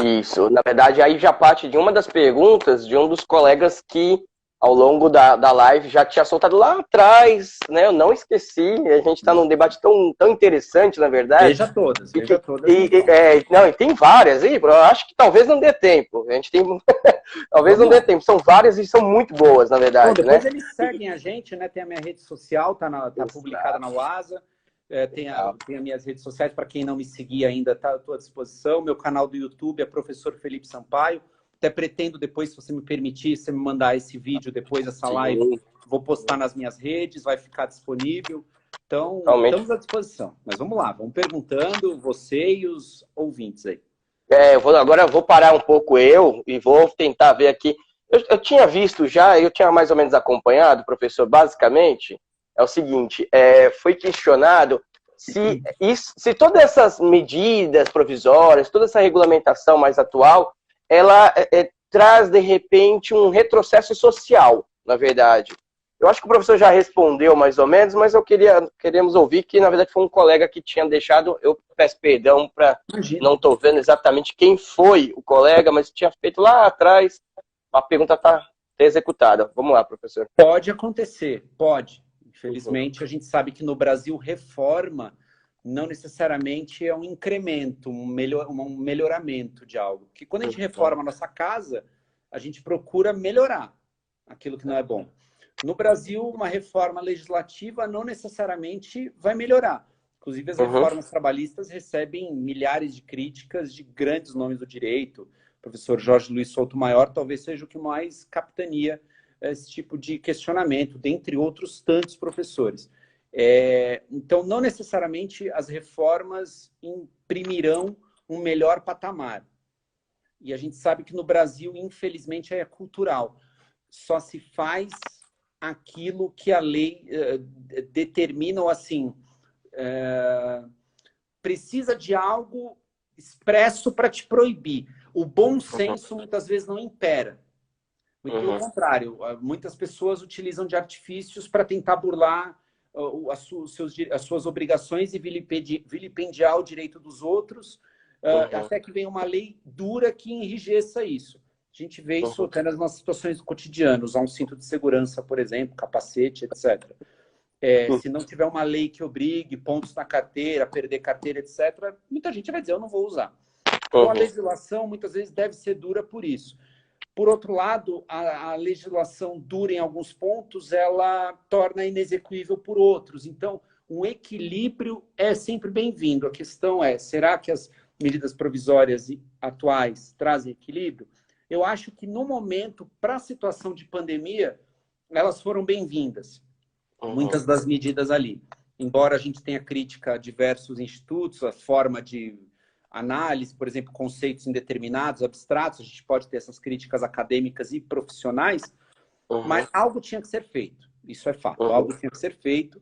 Isso. Na verdade, aí já parte de uma das perguntas de um dos colegas que, ao longo da live, já tinha soltado lá atrás, né? Eu não esqueci. A gente está num debate tão interessante, na verdade. Veja todas. E tem várias aí, eu acho que talvez não dê tempo. A gente tem... talvez não dê tempo. São várias e são muito boas, na verdade. Bom, depois eles seguem a gente, né? Tem a minha rede social, tá publicada na UASA. Tem as minhas redes sociais, para quem não me seguir ainda, estou à disposição. Meu canal do YouTube é Professor Felipe Sampaio. Até pretendo depois, se você me permitir, você me mandar esse vídeo depois dessa live, vou postar nas minhas redes, vai ficar disponível. Então, estamos à disposição. Mas vamos lá, vamos perguntando, você e os ouvintes aí. Agora eu vou parar um pouco e vou tentar ver aqui. Eu tinha visto já, eu tinha mais ou menos acompanhado, professor, basicamente, é o seguinte, foi questionado se todas essas medidas provisórias, toda essa regulamentação mais atual, ela traz, de repente, um retrocesso social, na verdade. Eu acho que o professor já respondeu mais ou menos, mas queremos ouvir que, na verdade, foi um colega que tinha deixado, eu peço perdão para não estou vendo exatamente quem foi o colega, mas tinha feito lá atrás, a pergunta está executada. Vamos lá, professor. Pode acontecer, pode. Infelizmente, a gente sabe que no Brasil, reforma não necessariamente é um incremento, um melhoramento de algo. Porque quando a gente reforma a nossa casa, a gente procura melhorar aquilo que não é bom. No Brasil, uma reforma legislativa não necessariamente vai melhorar. Inclusive, as reformas trabalhistas recebem milhares de críticas de grandes nomes do direito. O professor Jorge Luiz Souto Maior talvez seja o que mais capitania esse tipo de questionamento, dentre outros tantos professores. Então, não necessariamente as reformas imprimirão um melhor patamar. E a gente sabe que no Brasil, infelizmente, é cultural. Só se faz aquilo que a lei determina, ou assim, precisa de algo expresso para te proibir. O bom senso, muitas vezes, não impera. Muito pelo contrário, muitas pessoas utilizam de artifícios para tentar burlar as suas obrigações e vilipendiar o direito dos outros, até que venha uma lei dura que enrijeça isso. A gente vê isso até nas situações cotidianas, usar um cinto de segurança, por exemplo, capacete, etc. Se não tiver uma lei que obrigue, pontos na carteira, perder carteira, etc., muita gente vai dizer, eu não vou usar. Então, a legislação, muitas vezes, deve ser dura por isso. Por outro lado, a legislação dura em alguns pontos, ela torna inexequível por outros. Então, um equilíbrio é sempre bem-vindo. A questão é, será que as medidas provisórias atuais trazem equilíbrio? Eu acho que, no momento, para a situação de pandemia, elas foram bem-vindas. Muitas das medidas ali. Embora a gente tenha crítica a diversos institutos, a forma de análise, por exemplo, conceitos indeterminados, abstratos, a gente pode ter essas críticas acadêmicas e profissionais, mas algo tinha que ser feito. Isso é fato. Algo tinha que ser feito.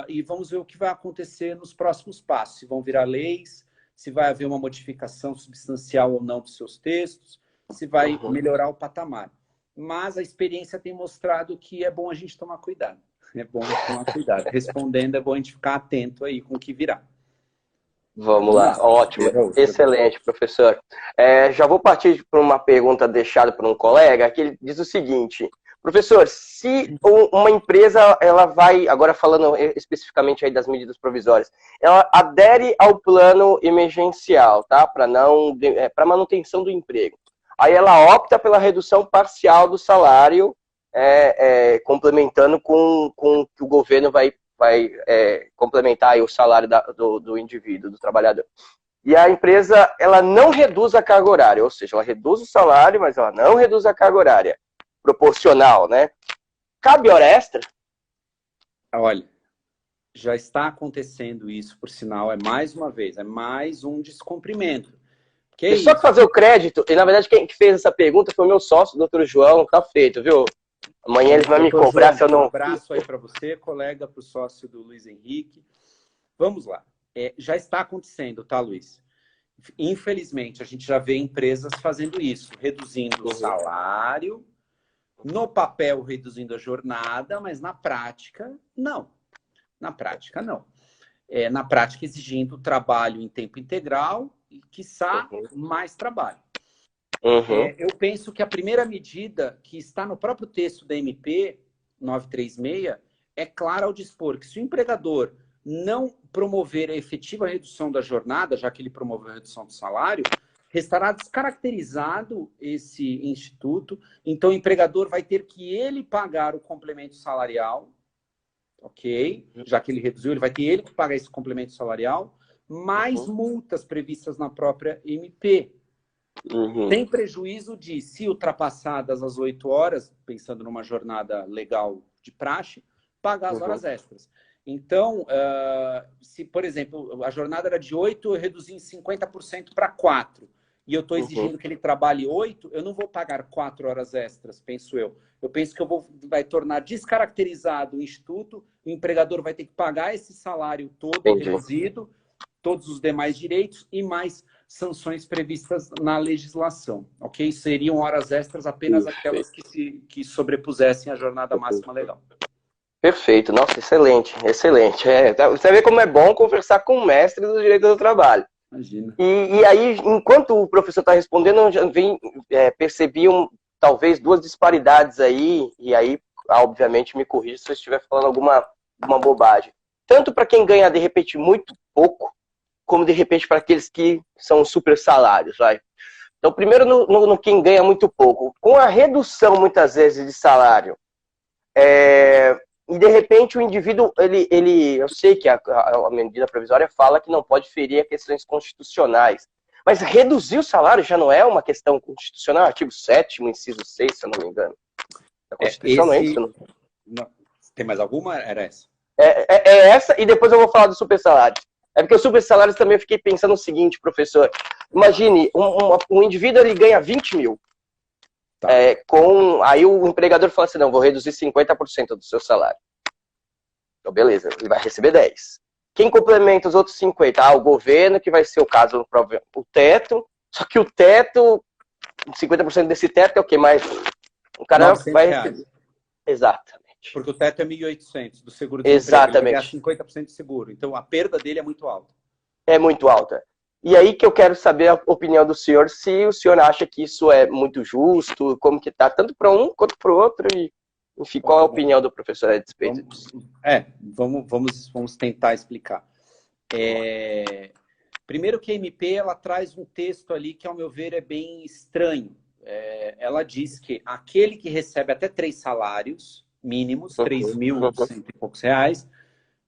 E vamos ver o que vai acontecer nos próximos passos. Se vão virar leis, se vai haver uma modificação substancial ou não dos seus textos, se vai melhorar o patamar. Mas a experiência tem mostrado que é bom a gente tomar cuidado. É bom a gente tomar cuidado. Respondendo, é bom a gente ficar atento aí com o que virá. Vamos lá, ótimo, excelente, professor. Já vou partir para uma pergunta deixada por um colega, que ele diz o seguinte: professor, se uma empresa, ela vai, agora falando especificamente aí das medidas provisórias, ela adere ao plano emergencial, tá? Para manutenção do emprego. Aí ela opta pela redução parcial do salário, complementando com que o governo vai complementar aí o salário do indivíduo, do trabalhador. E a empresa, ela não reduz a carga horária, ou seja, ela reduz o salário, mas ela não reduz a carga horária. Proporcional, né? Cabe hora extra? Olha, já está acontecendo isso, por sinal, mais uma vez, é mais um descumprimento. Só que fazer o crédito, e na verdade quem fez essa pergunta foi o meu sócio, o doutor João, tá feito, viu? Amanhã ele vai me cobrar, João, se eu não... Um abraço aí para você, colega, para o sócio do Luiz Henrique. Vamos lá. Já está acontecendo, tá, Luiz? Infelizmente, a gente já vê empresas fazendo isso, reduzindo o salário, no papel reduzindo a jornada, mas na prática, não. Na prática, não. Na prática, exigindo trabalho em tempo integral e, quiçá, mais trabalho. Eu penso que a primeira medida que está no próprio texto da MP 936 é clara ao dispor que se o empregador não promover a efetiva redução da jornada, já que ele promoveu a redução do salário, restará descaracterizado esse instituto, então o empregador vai ter que ele pagar o complemento salarial, ok? Já que ele reduziu, ele vai ter ele que pagar esse complemento salarial, mais multas previstas na própria MP. Sem prejuízo de, se ultrapassadas as 8 horas, pensando numa jornada legal de praxe, pagar as horas extras. Então, se, por exemplo, a jornada era de 8, eu reduzi em 50% para 4, e eu estou exigindo que ele trabalhe 8, eu não vou pagar 4 horas extras, penso eu. Eu penso que vai tornar descaracterizado o instituto, o empregador vai ter que pagar esse salário todo reduzido, todos os demais direitos e mais sanções previstas na legislação, ok? Seriam horas extras apenas aquelas que sobrepusessem a jornada máxima legal. Perfeito, nossa, excelente, excelente. Você vê como é bom conversar com o mestre do direito do trabalho. Imagina. E aí, enquanto o professor está respondendo, eu já percebi talvez 2 disparidades aí, e aí, obviamente, me corrija se eu estiver falando alguma bobagem. Tanto para quem ganha, de repente, muito pouco, como, de repente, para aqueles que são super salários, vai. Então, primeiro, no quem ganha muito pouco. Com a redução, muitas vezes, de salário, e, de repente, o indivíduo, eu sei que a medida provisória fala que não pode ferir a questões constitucionais, mas reduzir o salário já não é uma questão constitucional? Artigo 7º, inciso 6, se eu não me engano. A Constituição não é isso? Não. Tem mais alguma? Era essa? Essa, e depois eu vou falar do super salário. Porque os super salários também eu fiquei pensando o seguinte, professor. Imagine, um indivíduo ele ganha 20 mil. Tá. Aí o empregador fala assim, não, vou reduzir 50% do seu salário. Então, beleza, ele vai receber 10. Quem complementa os outros 50? O governo, que vai ser o caso, o teto. Só que o teto, 50% desse teto é o quê? Mais o cara vai receber. Exatamente. Porque o teto é 1.800 do seguro-desemprego. Ele vai ganhar Exatamente. 50% de seguro. Então, a perda dele é muito alta. É muito alta. E aí que eu quero saber a opinião do senhor, se o senhor acha que isso é muito justo, como que tá, tanto para um quanto para o outro, e, enfim, qual é a opinião do professor a respeito disso? Vamos tentar explicar. Primeiro que a MP ela traz um texto ali que, ao meu ver, é bem estranho. Ela diz que aquele que recebe até 3 salários mínimos, 3.100 e poucos reais,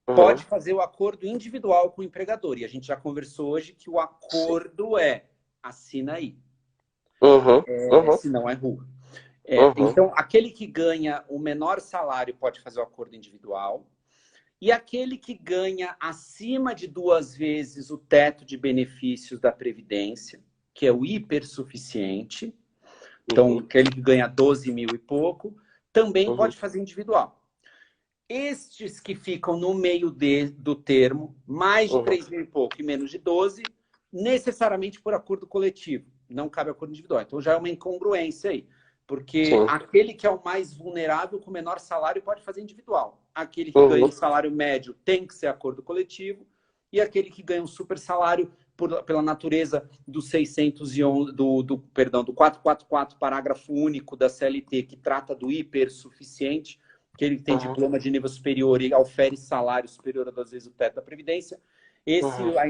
pode fazer o acordo individual com o empregador. E a gente já conversou hoje que o acordo assina aí. Senão é rua. Então, aquele que ganha o menor salário pode fazer o acordo individual. E aquele que ganha acima de 2 vezes o teto de benefícios da Previdência, que é o hipersuficiente, então aquele que ganha 12 mil e pouco, também pode fazer individual. Estes que ficam no meio do termo, mais de 3 mil e pouco e menos de 12, necessariamente por acordo coletivo. Não cabe acordo individual. Então já é uma incongruência aí. Porque aquele que é o mais vulnerável com o menor salário pode fazer individual. Aquele que ganha um salário médio tem que ser acordo coletivo. E aquele que ganha um super salário, pela natureza do 611, do 444, parágrafo único da CLT, que trata do hipersuficiente, que ele tem diploma de nível superior e ofere salário superior a 2 vezes o teto da Previdência.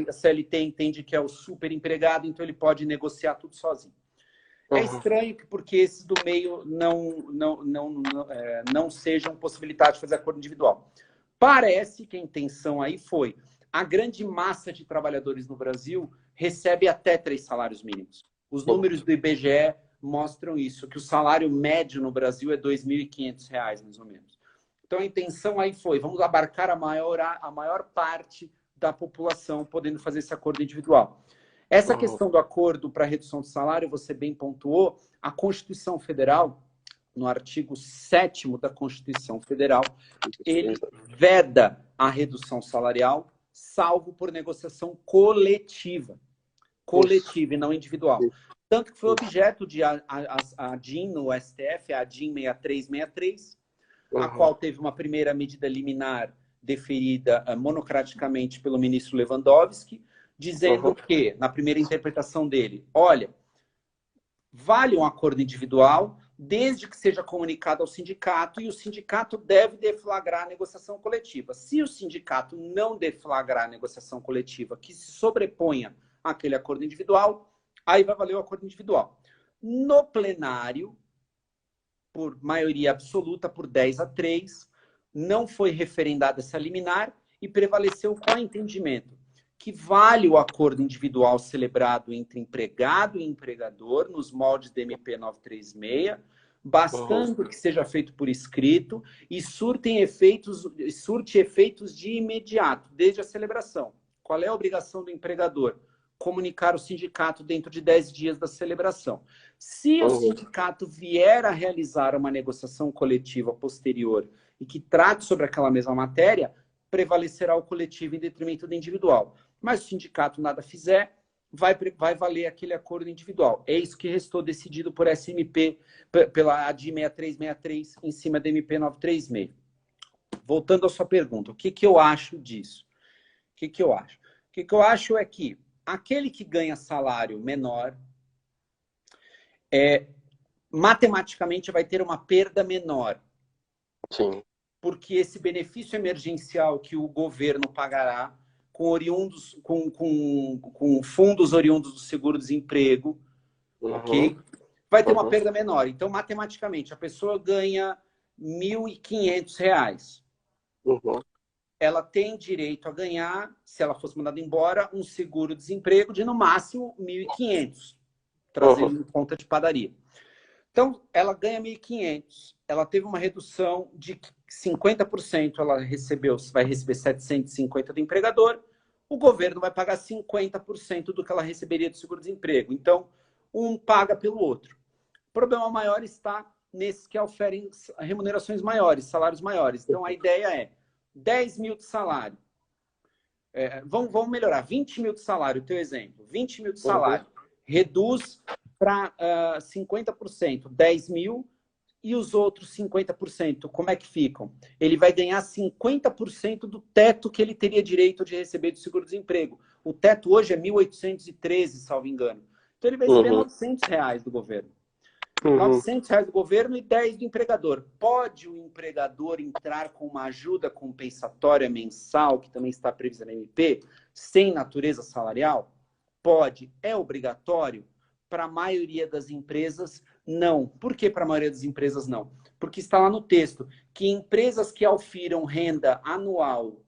A CLT entende que é o super empregado, então ele pode negociar tudo sozinho. É estranho porque esses do meio não sejam possibilidade de fazer acordo individual. Parece que a intenção aí foi a grande massa de trabalhadores no Brasil recebe até 3 salários mínimos. Os números do IBGE mostram isso, que o salário médio no Brasil é R$ 2.500, mais ou menos. Então, a intenção aí foi, vamos abarcar a maior parte da população podendo fazer esse acordo individual. Essa questão do acordo para redução de salário, você bem pontuou, a Constituição Federal, no artigo 7º da Constituição Federal, ele veda a redução salarial, salvo por negociação coletiva. Coletiva e não individual. Tanto que foi objeto de a ADIM no STF, a ADIM 6363, a qual teve uma primeira medida liminar deferida monocraticamente pelo ministro Lewandowski, dizendo que, na primeira interpretação dele, olha, vale um acordo individual desde que seja comunicado ao sindicato e o sindicato deve deflagrar a negociação coletiva. Se o sindicato não deflagrar a negociação coletiva que se sobreponha àquele acordo individual, aí vai valer o acordo individual. No plenário, por maioria absoluta, por 10-3, não foi referendada essa liminar e prevaleceu qual entendimento? Que vale o acordo individual celebrado entre empregado e empregador, nos moldes da MP 936, bastando que seja feito por escrito e surte efeitos de imediato, desde a celebração. Qual é a obrigação do empregador? Comunicar ao sindicato dentro de 10 dias da celebração. Se o sindicato vier a realizar uma negociação coletiva posterior e que trate sobre aquela mesma matéria, prevalecerá o coletivo em detrimento do individual. Mas se o sindicato nada fizer, vai valer aquele acordo individual. É isso que restou decidido por SMP, pela ADI 6363, em cima da MP 936. Voltando à sua pergunta, o que eu acho disso? O que eu acho? O que eu acho é que aquele que ganha salário menor, matematicamente vai ter uma perda menor. Sim. Porque esse benefício emergencial que o governo pagará com fundos oriundos do seguro-desemprego, ok? Vai ter uma perda menor. Então, matematicamente, a pessoa ganha R$ 1.500. Ela tem direito a ganhar, se ela fosse mandada embora, um seguro-desemprego de, no máximo, R$ 1.500, trazendo em conta de padaria. Então, ela ganha 1.500. Ela teve uma redução de 50%. Ela vai receber 750 do empregador. O governo vai pagar 50% do que ela receberia do seguro-desemprego. Então, um paga pelo outro. O problema maior está nesses que oferem remunerações maiores, salários maiores. Então, a ideia é 10 mil de salário. Vamos melhorar. 20 mil de salário, teu exemplo. 20 mil de salário. Reduz para 50%, 10 mil, E os outros 50%, como é que ficam? Ele vai ganhar 50% do teto que ele teria direito de receber do seguro-desemprego. O teto hoje é 1.813, salvo engano. Então ele vai receber R$ 900 do governo. R$ 900 do governo e 10 do empregador. Pode o empregador entrar com uma ajuda compensatória mensal, que também está prevista na MP, sem natureza salarial? Pode. É obrigatório? Para a maioria das empresas, não. Por que para a maioria das empresas não? Porque está lá no texto que empresas que aufiram renda anual,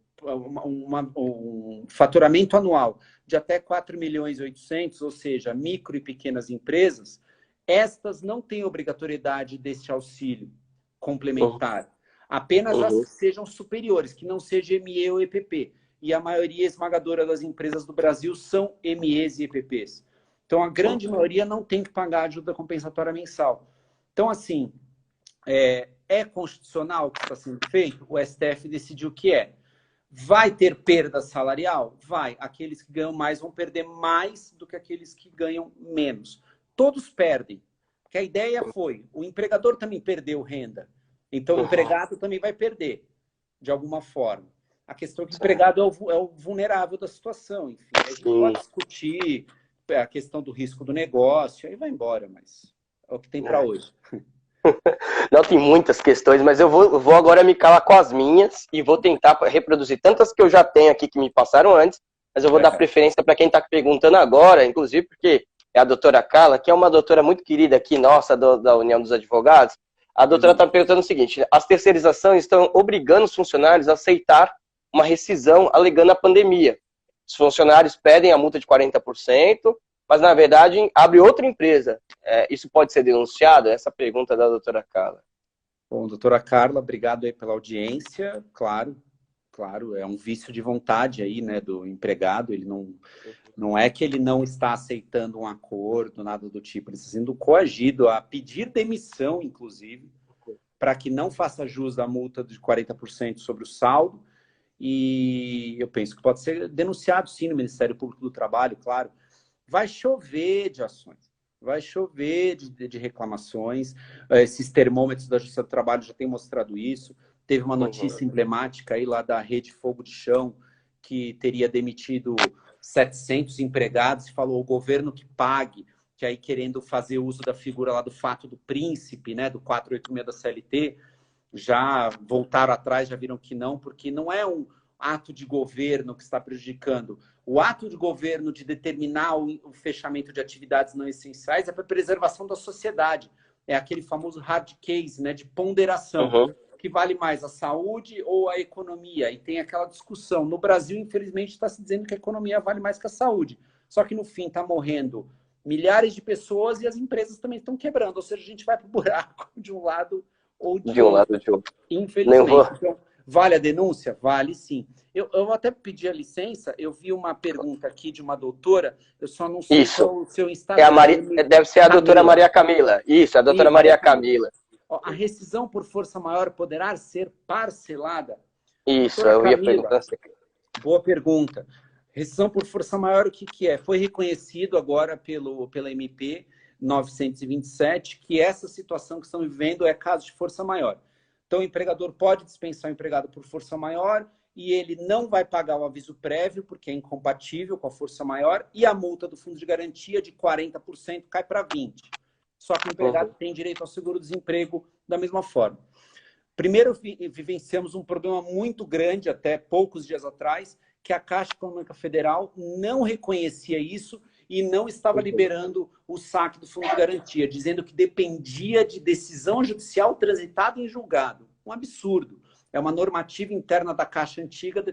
um faturamento anual de até 4.800.000, ou seja, micro e pequenas empresas, estas não têm obrigatoriedade deste auxílio complementar. Apenas as que sejam superiores, que não seja ME ou EPP. E a maioria esmagadora das empresas do Brasil são MEs e EPPs. Então, a grande maioria não tem que pagar ajuda compensatória mensal. Então, assim, é constitucional o que está sendo feito? O STF decidiu que é. Vai ter perda salarial? Vai. Aqueles que ganham mais vão perder mais do que aqueles que ganham menos. Todos perdem. Porque a ideia foi, o empregador também perdeu renda. Então, o empregado também vai perder, de alguma forma. A questão é que o empregado é o vulnerável da situação. Enfim, a gente pode discutir a questão do risco do negócio, aí vai embora, mas é o que tem para hoje. Não, tem muitas questões, mas eu vou agora me calar com as minhas e vou tentar reproduzir tantas que eu já tenho aqui que me passaram antes, mas eu vou dar preferência para quem está perguntando agora, inclusive porque é a doutora Carla, que é uma doutora muito querida aqui, nossa, da União dos Advogados. A doutora está perguntando o seguinte: as terceirizações estão obrigando os funcionários a aceitar uma rescisão alegando a pandemia. Os funcionários pedem a multa de 40%, mas, na verdade, abre outra empresa. Isso pode ser denunciado? Essa pergunta da doutora Carla. Bom, doutora Carla, obrigado aí pela audiência. Claro, é um vício de vontade aí, né, do empregado. Ele não é que ele não está aceitando um acordo, nada do tipo. Ele está sendo coagido a pedir demissão, inclusive, para que não faça jus da multa de 40% sobre o saldo. E eu penso que pode ser denunciado, sim, no Ministério Público do Trabalho, claro. Vai chover de ações, vai chover de reclamações. Esses termômetros da Justiça do Trabalho já têm mostrado isso. Teve uma notícia emblemática aí lá da Rede Fogo de Chão, que teria demitido 700 empregados e falou o governo que pague, que aí querendo fazer uso da figura lá do fato do príncipe, né, do 486 da CLT, já voltaram atrás, já viram que não, porque não é um ato de governo que está prejudicando. O ato de governo de determinar o fechamento de atividades não essenciais é para a preservação da sociedade. É aquele famoso hard case, né, de ponderação. Que vale mais a saúde ou a economia? E tem aquela discussão. No Brasil, infelizmente, está se dizendo que a economia vale mais que a saúde. Só que, no fim, está morrendo milhares de pessoas e as empresas também estão quebrando. Ou seja, a gente vai para o buraco de um lado ou de outro. Infelizmente. Então, vale a denúncia? Vale, sim. Eu até pedi a licença, eu vi uma pergunta aqui de uma doutora, eu só não sei qual o seu Instagram. Deve ser a doutora Maria Camila. Isso, a doutora Maria Camila. A rescisão por força maior poderá ser parcelada? Isso, doutora eu ia perguntar. Boa pergunta. Rescisão por força maior, o que é? Foi reconhecido agora pela MP 927 que essa situação que estão vivendo é caso de força maior. Então, o empregador pode dispensar o empregado por força maior e ele não vai pagar o aviso prévio, porque é incompatível com a força maior, e a multa do fundo de garantia de 40% cai para 20%. Só que o empregado tem direito ao seguro-desemprego da mesma forma. Primeiro, vivenciamos um problema muito grande, até poucos dias atrás, que a Caixa Econômica Federal não reconhecia isso e não estava liberando o saque do fundo de garantia, dizendo que dependia de decisão judicial transitada em julgado. Um absurdo. É uma normativa interna da Caixa antiga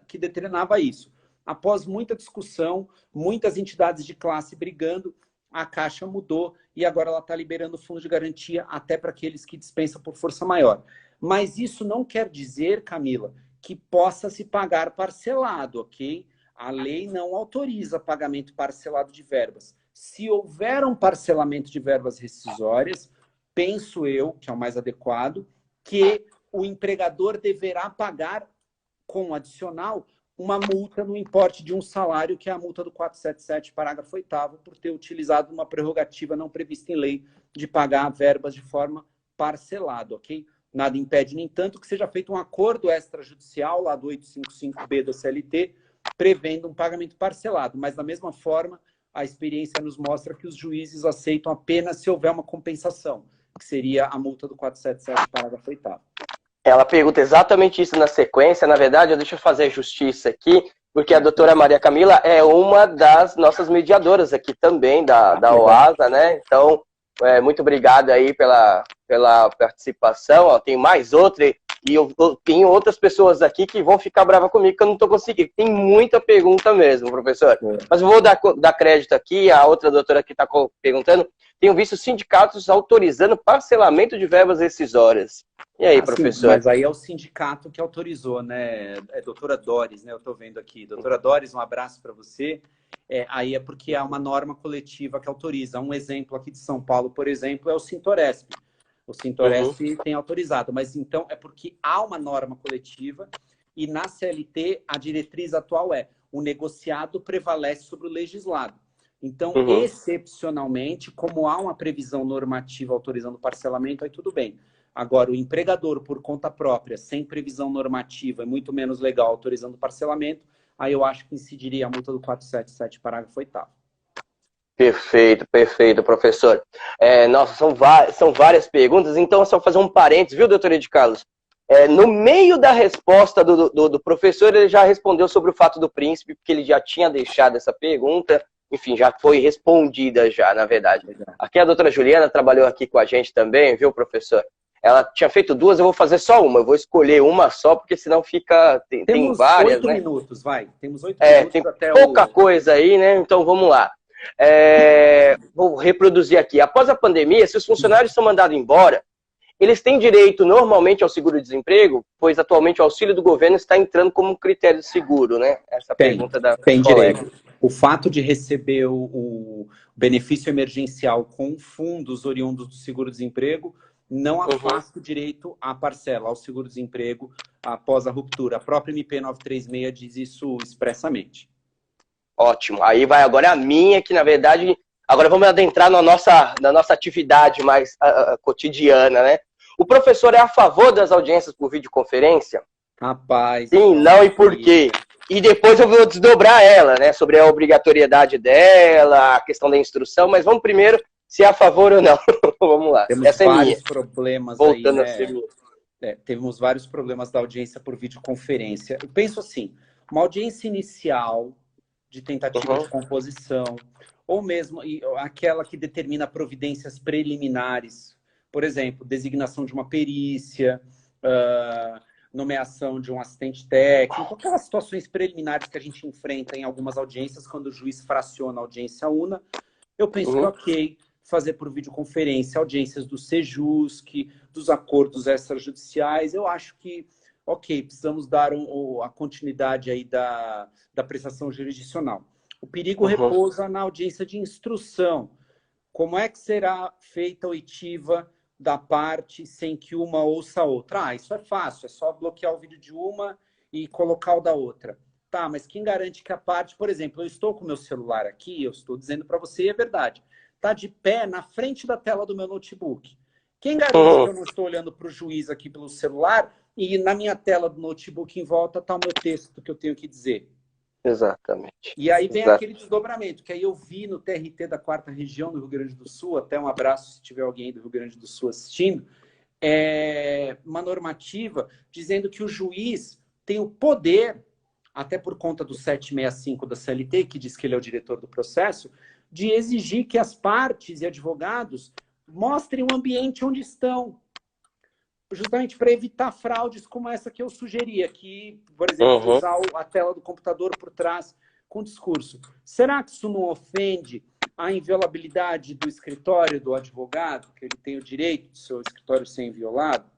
que determinava isso. Após muita discussão, muitas entidades de classe brigando, a Caixa mudou e agora ela está liberando o fundo de garantia até para aqueles que dispensam por força maior. Mas isso não quer dizer, Camila, que possa se pagar parcelado, ok? A lei não autoriza pagamento parcelado de verbas. Se houver um parcelamento de verbas rescisórias, penso eu, que é o mais adequado, que o empregador deverá pagar com adicional uma multa no importe de um salário, que é a multa do 477, parágrafo 8º, por ter utilizado uma prerrogativa não prevista em lei de pagar verbas de forma parcelado, ok? Nada impede, no entanto, que seja feito um acordo extrajudicial lá do 855B da CLT, prevendo um pagamento parcelado. Mas, da mesma forma, a experiência nos mostra que os juízes aceitam apenas se houver uma compensação, que seria a multa do 477, parágrafo 8º. Ela pergunta exatamente isso na sequência. Na verdade, deixa eu fazer justiça aqui, porque a doutora Maria Camila é uma das nossas mediadoras aqui também, da OASA, né? Então, muito obrigado aí pela participação. Ó, tem mais outra, e eu tenho outras pessoas aqui que vão ficar bravas comigo que eu não estou conseguindo. Tem muita pergunta mesmo, professor. Mas eu vou dar crédito aqui, a outra doutora que está perguntando. Tenho visto sindicatos autorizando parcelamento de verbas rescisórias. E aí, professor? Sim, mas aí é o sindicato que autorizou, né? É doutora Doris, né? Eu estou vendo aqui. Doutora Doris, um abraço para você. Aí é porque há uma norma coletiva que autoriza. Um exemplo aqui de São Paulo, por exemplo, é o Sintoresp. O Sintoresp tem autorizado, mas então é porque há uma norma coletiva e na CLT a diretriz atual é o negociado prevalece sobre o legislado. Então, excepcionalmente, como há uma previsão normativa autorizando o parcelamento, aí tudo bem. Agora, o empregador, por conta própria, sem previsão normativa, é muito menos legal autorizando o parcelamento, aí eu acho que incidiria a multa do 477, parágrafo 8º. Perfeito, perfeito, professor. Nossa, são várias perguntas, então é só fazer um parênteses, viu, doutor Ed Carlos? No meio da resposta do professor, ele já respondeu sobre o fato do príncipe, porque ele já tinha deixado essa pergunta, enfim, já foi respondida já, na verdade. Aqui a doutora Juliana trabalhou aqui com a gente também, viu, professor? Ela tinha feito duas, eu vou fazer só uma. Eu vou escolher uma só, porque senão fica... Tem várias, né? Temos 8 minutos, vai. Temos 8 minutos tem até pouca coisa aí, né? Então, vamos lá. Vou reproduzir aqui. Após a pandemia, se os funcionários são mandados embora, eles têm direito normalmente ao seguro-desemprego, pois atualmente o auxílio do governo está entrando como um critério de seguro, né? Essa pergunta da tem colega. direito. O fato de receber o benefício emergencial com fundos oriundos do seguro-desemprego não afasta o direito à parcela, ao seguro-desemprego após a ruptura. A própria MP 936 diz isso expressamente. Ótimo. Aí vai agora a minha, que na verdade... Agora vamos adentrar na nossa atividade mais cotidiana, né? O professor é a favor das audiências por videoconferência? Rapaz... Sim, não e por quê? E depois eu vou desdobrar ela, né? Sobre a obrigatoriedade dela, a questão da instrução, mas vamos primeiro se é a favor ou não. Vamos lá. Temos Essa vários é minha. problemas Voltando aí, né? a ser minha. Temos vários problemas da audiência por videoconferência. Eu penso assim, uma audiência inicial de tentativa de composição, ou mesmo aquela que determina providências preliminares, por exemplo, designação de uma perícia, nomeação de um assistente técnico, aquelas situações preliminares que a gente enfrenta em algumas audiências quando o juiz fraciona a audiência una, eu penso que ok fazer por videoconferência audiências do Sejusc, dos acordos extrajudiciais, eu acho que ok, precisamos dar a continuidade aí da prestação jurisdicional. O perigo repousa na audiência de instrução. Como é que será feita a oitiva da parte sem que uma ouça a outra? Isso é fácil, é só bloquear o vídeo de uma e colocar o da outra. Tá, mas quem garante que a parte, por exemplo, eu estou com o meu celular aqui, eu estou dizendo para você, e é verdade, está de pé na frente da tela do meu notebook. Quem garante que eu não estou olhando para o juiz aqui pelo celular e na minha tela do notebook em volta está o meu texto que eu tenho que dizer? Exatamente. E aí vem aquele desdobramento, que aí eu vi no TRT da 4ª Região do Rio Grande do Sul, até um abraço se tiver alguém do Rio Grande do Sul assistindo, uma normativa dizendo que o juiz tem o poder, até por conta do 765 da CLT, que diz que ele é o diretor do processo, de exigir que as partes e advogados mostrem o ambiente onde estão, justamente para evitar fraudes como essa que eu sugeri aqui, por exemplo, usar a tela do computador por trás com discurso. Será que isso não ofende a inviolabilidade do escritório do advogado, que ele tem o direito do seu escritório ser inviolado?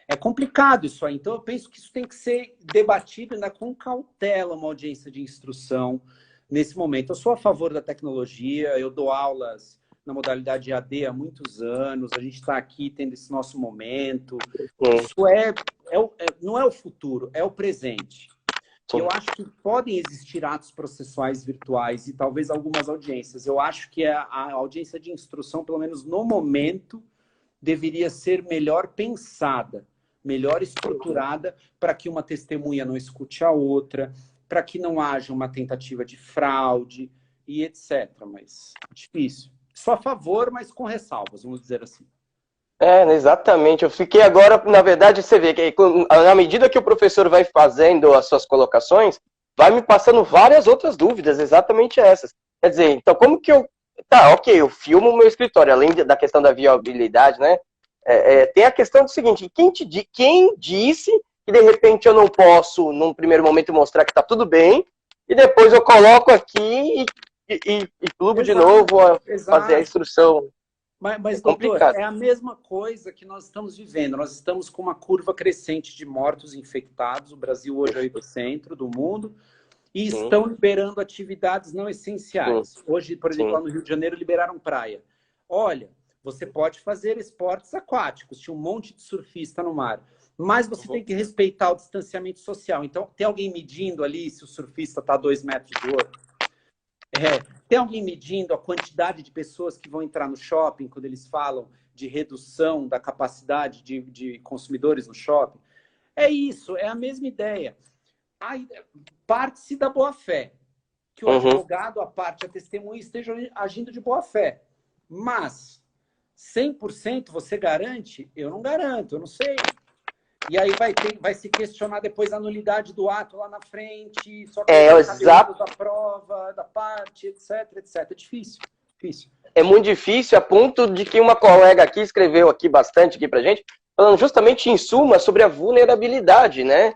É complicado isso aí. Então, eu penso que isso tem que ser debatido ainda com cautela, uma audiência de instrução nesse momento. Eu sou a favor da tecnologia, eu dou aulas na modalidade AD há muitos anos, a gente está aqui tendo esse nosso momento. Isso não é o futuro, é o presente. E eu acho que podem existir atos processuais virtuais e talvez algumas audiências. Eu acho que a audiência de instrução, pelo menos no momento, deveria ser melhor pensada, melhor estruturada, para que uma testemunha não escute a outra, para que não haja uma tentativa de fraude e etc. Mas difícil. Sou a favor, mas com ressalvas, vamos dizer assim. Exatamente. Eu fiquei agora, na verdade, você vê que na medida que o professor vai fazendo as suas colocações, vai me passando várias outras dúvidas, exatamente essas. Quer dizer, então como que eu... Tá, ok, eu filmo o meu escritório, além da questão da viabilidade, né? Tem a questão do seguinte, quem disse que de repente eu não posso, num primeiro momento, mostrar que tá tudo bem, e depois eu coloco aqui e plugo de novo a fazer a instrução. Mas doutor, é a mesma coisa que nós estamos vivendo. Nós estamos com uma curva crescente de mortos infectados. O Brasil hoje é o epicentro do mundo. E estão liberando atividades não essenciais. Hoje, por exemplo, lá no Rio de Janeiro, liberaram praia. Olha, você pode fazer esportes aquáticos. Tinha um monte de surfista no mar. Mas você tem que respeitar o distanciamento social. Então, tem alguém medindo ali se o surfista está a 2 metros do outro? Tem alguém medindo a quantidade de pessoas que vão entrar no shopping quando eles falam de redução da capacidade de consumidores no shopping? É isso, é a mesma ideia. Parte-se da boa-fé. Que o advogado, a parte, a testemunha, esteja agindo de boa-fé. Mas 100% você garante? Eu não garanto, eu não sei. E aí vai se questionar depois a nulidade do ato lá na frente, só que exato da prova, da parte, etc, etc. É difícil. É muito difícil, a ponto de que uma colega aqui escreveu aqui bastante aqui pra gente, falando justamente em suma sobre a vulnerabilidade, né?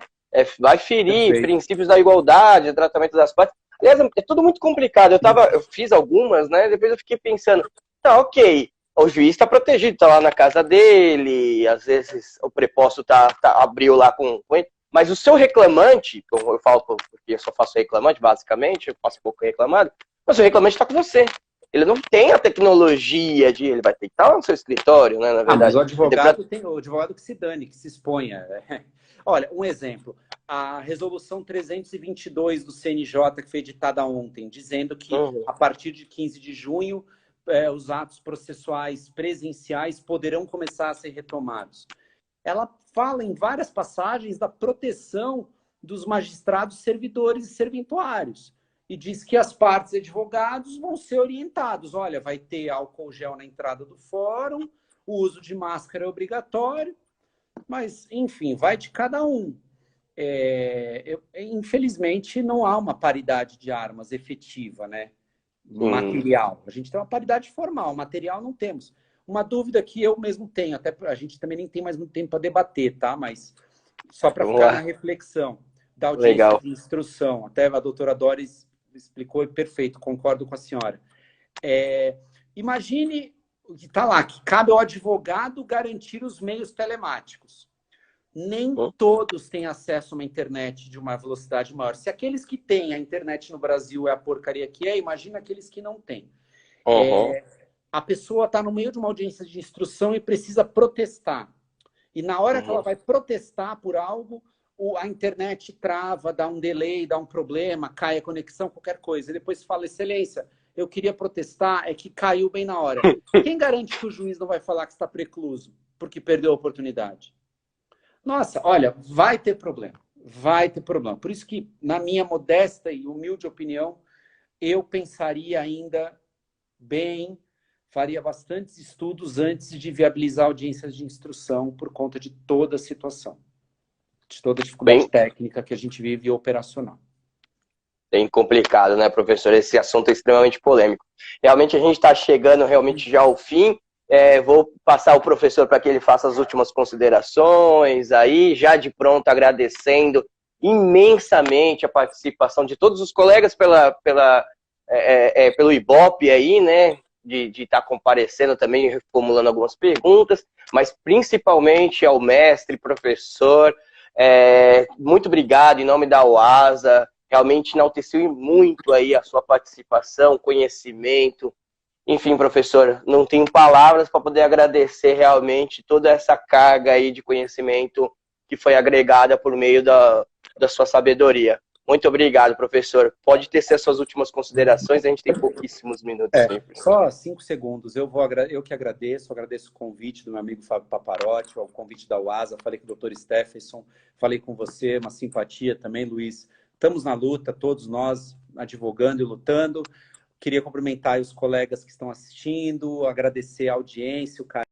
Vai ferir princípios da igualdade, tratamento das partes. Aliás, é tudo muito complicado. Eu fiz algumas, né? Depois eu fiquei pensando, tá, ok. O juiz está protegido, está lá na casa dele, às vezes o preposto abriu lá com ele, mas o seu reclamante, como eu falo porque eu só faço reclamante, basicamente, eu faço pouco reclamado, mas o reclamante está com você. Ele não tem a tecnologia ele vai ter que estar lá no seu escritório, né, na verdade. Mas o advogado tem o advogado que se dane, que se exponha. Olha, um exemplo. A resolução 322 do CNJ, que foi editada ontem, dizendo que a partir de 15 de junho, os atos processuais presenciais poderão começar a ser retomados. Ela fala em várias passagens da proteção dos magistrados servidores e serventuários. E diz que as partes e advogados vão ser orientados. Olha, vai ter álcool gel na entrada do fórum, o uso de máscara é obrigatório, mas, enfim, vai de cada um. Infelizmente, não há uma paridade de armas efetiva, né? Material. A gente tem uma paridade formal, material não temos. Uma dúvida que eu mesmo tenho, até a gente também nem tem mais muito tempo para debater, tá? Mas só para ficar na reflexão da audiência de instrução. Até a doutora Doris explicou e perfeito, concordo com a senhora. Imagine que está lá, que cabe ao advogado garantir os meios telemáticos. Nem todos têm acesso a uma internet de uma velocidade maior. Se aqueles que têm a internet no Brasil é a porcaria que imagina aqueles que não têm. A pessoa está no meio de uma audiência de instrução e precisa protestar. E na hora que ela vai protestar por algo, a internet trava, dá um delay, dá um problema, cai a conexão, qualquer coisa. E depois fala, excelência, eu queria protestar, é que caiu bem na hora. Quem garante que o juiz não vai falar que está precluso porque perdeu a oportunidade? Nossa, olha, vai ter problema. Vai ter problema. Por isso que, na minha modesta e humilde opinião, eu pensaria ainda bem, faria bastantes estudos antes de viabilizar audiências de instrução por conta de toda a situação. De toda a dificuldade técnica que a gente vive e operacional. Bem complicado, né, professor? Esse assunto é extremamente polêmico. Realmente a gente está chegando já ao fim. Vou passar o professor para que ele faça as últimas considerações aí, já de pronto agradecendo imensamente a participação de todos os colegas pelo Ibope aí, né, de estar comparecendo também, formulando algumas perguntas, mas principalmente ao mestre, professor, muito obrigado em nome da UASA, realmente enalteceu muito aí a sua participação, conhecimento. Enfim, professor, não tenho palavras para poder agradecer realmente toda essa carga aí de conhecimento que foi agregada por meio da sua sabedoria. Muito obrigado, professor. Pode tecer as suas últimas considerações, a gente tem pouquíssimos minutos. Só 5 segundos. Eu que agradeço o convite do meu amigo Fábio Paparotti, o convite da UASA, falei com o Dr. Stephenson, falei com você, uma simpatia também, Luiz. Estamos na luta, todos nós, advogando e lutando. Queria cumprimentar os colegas que estão assistindo, agradecer a audiência, o carinho.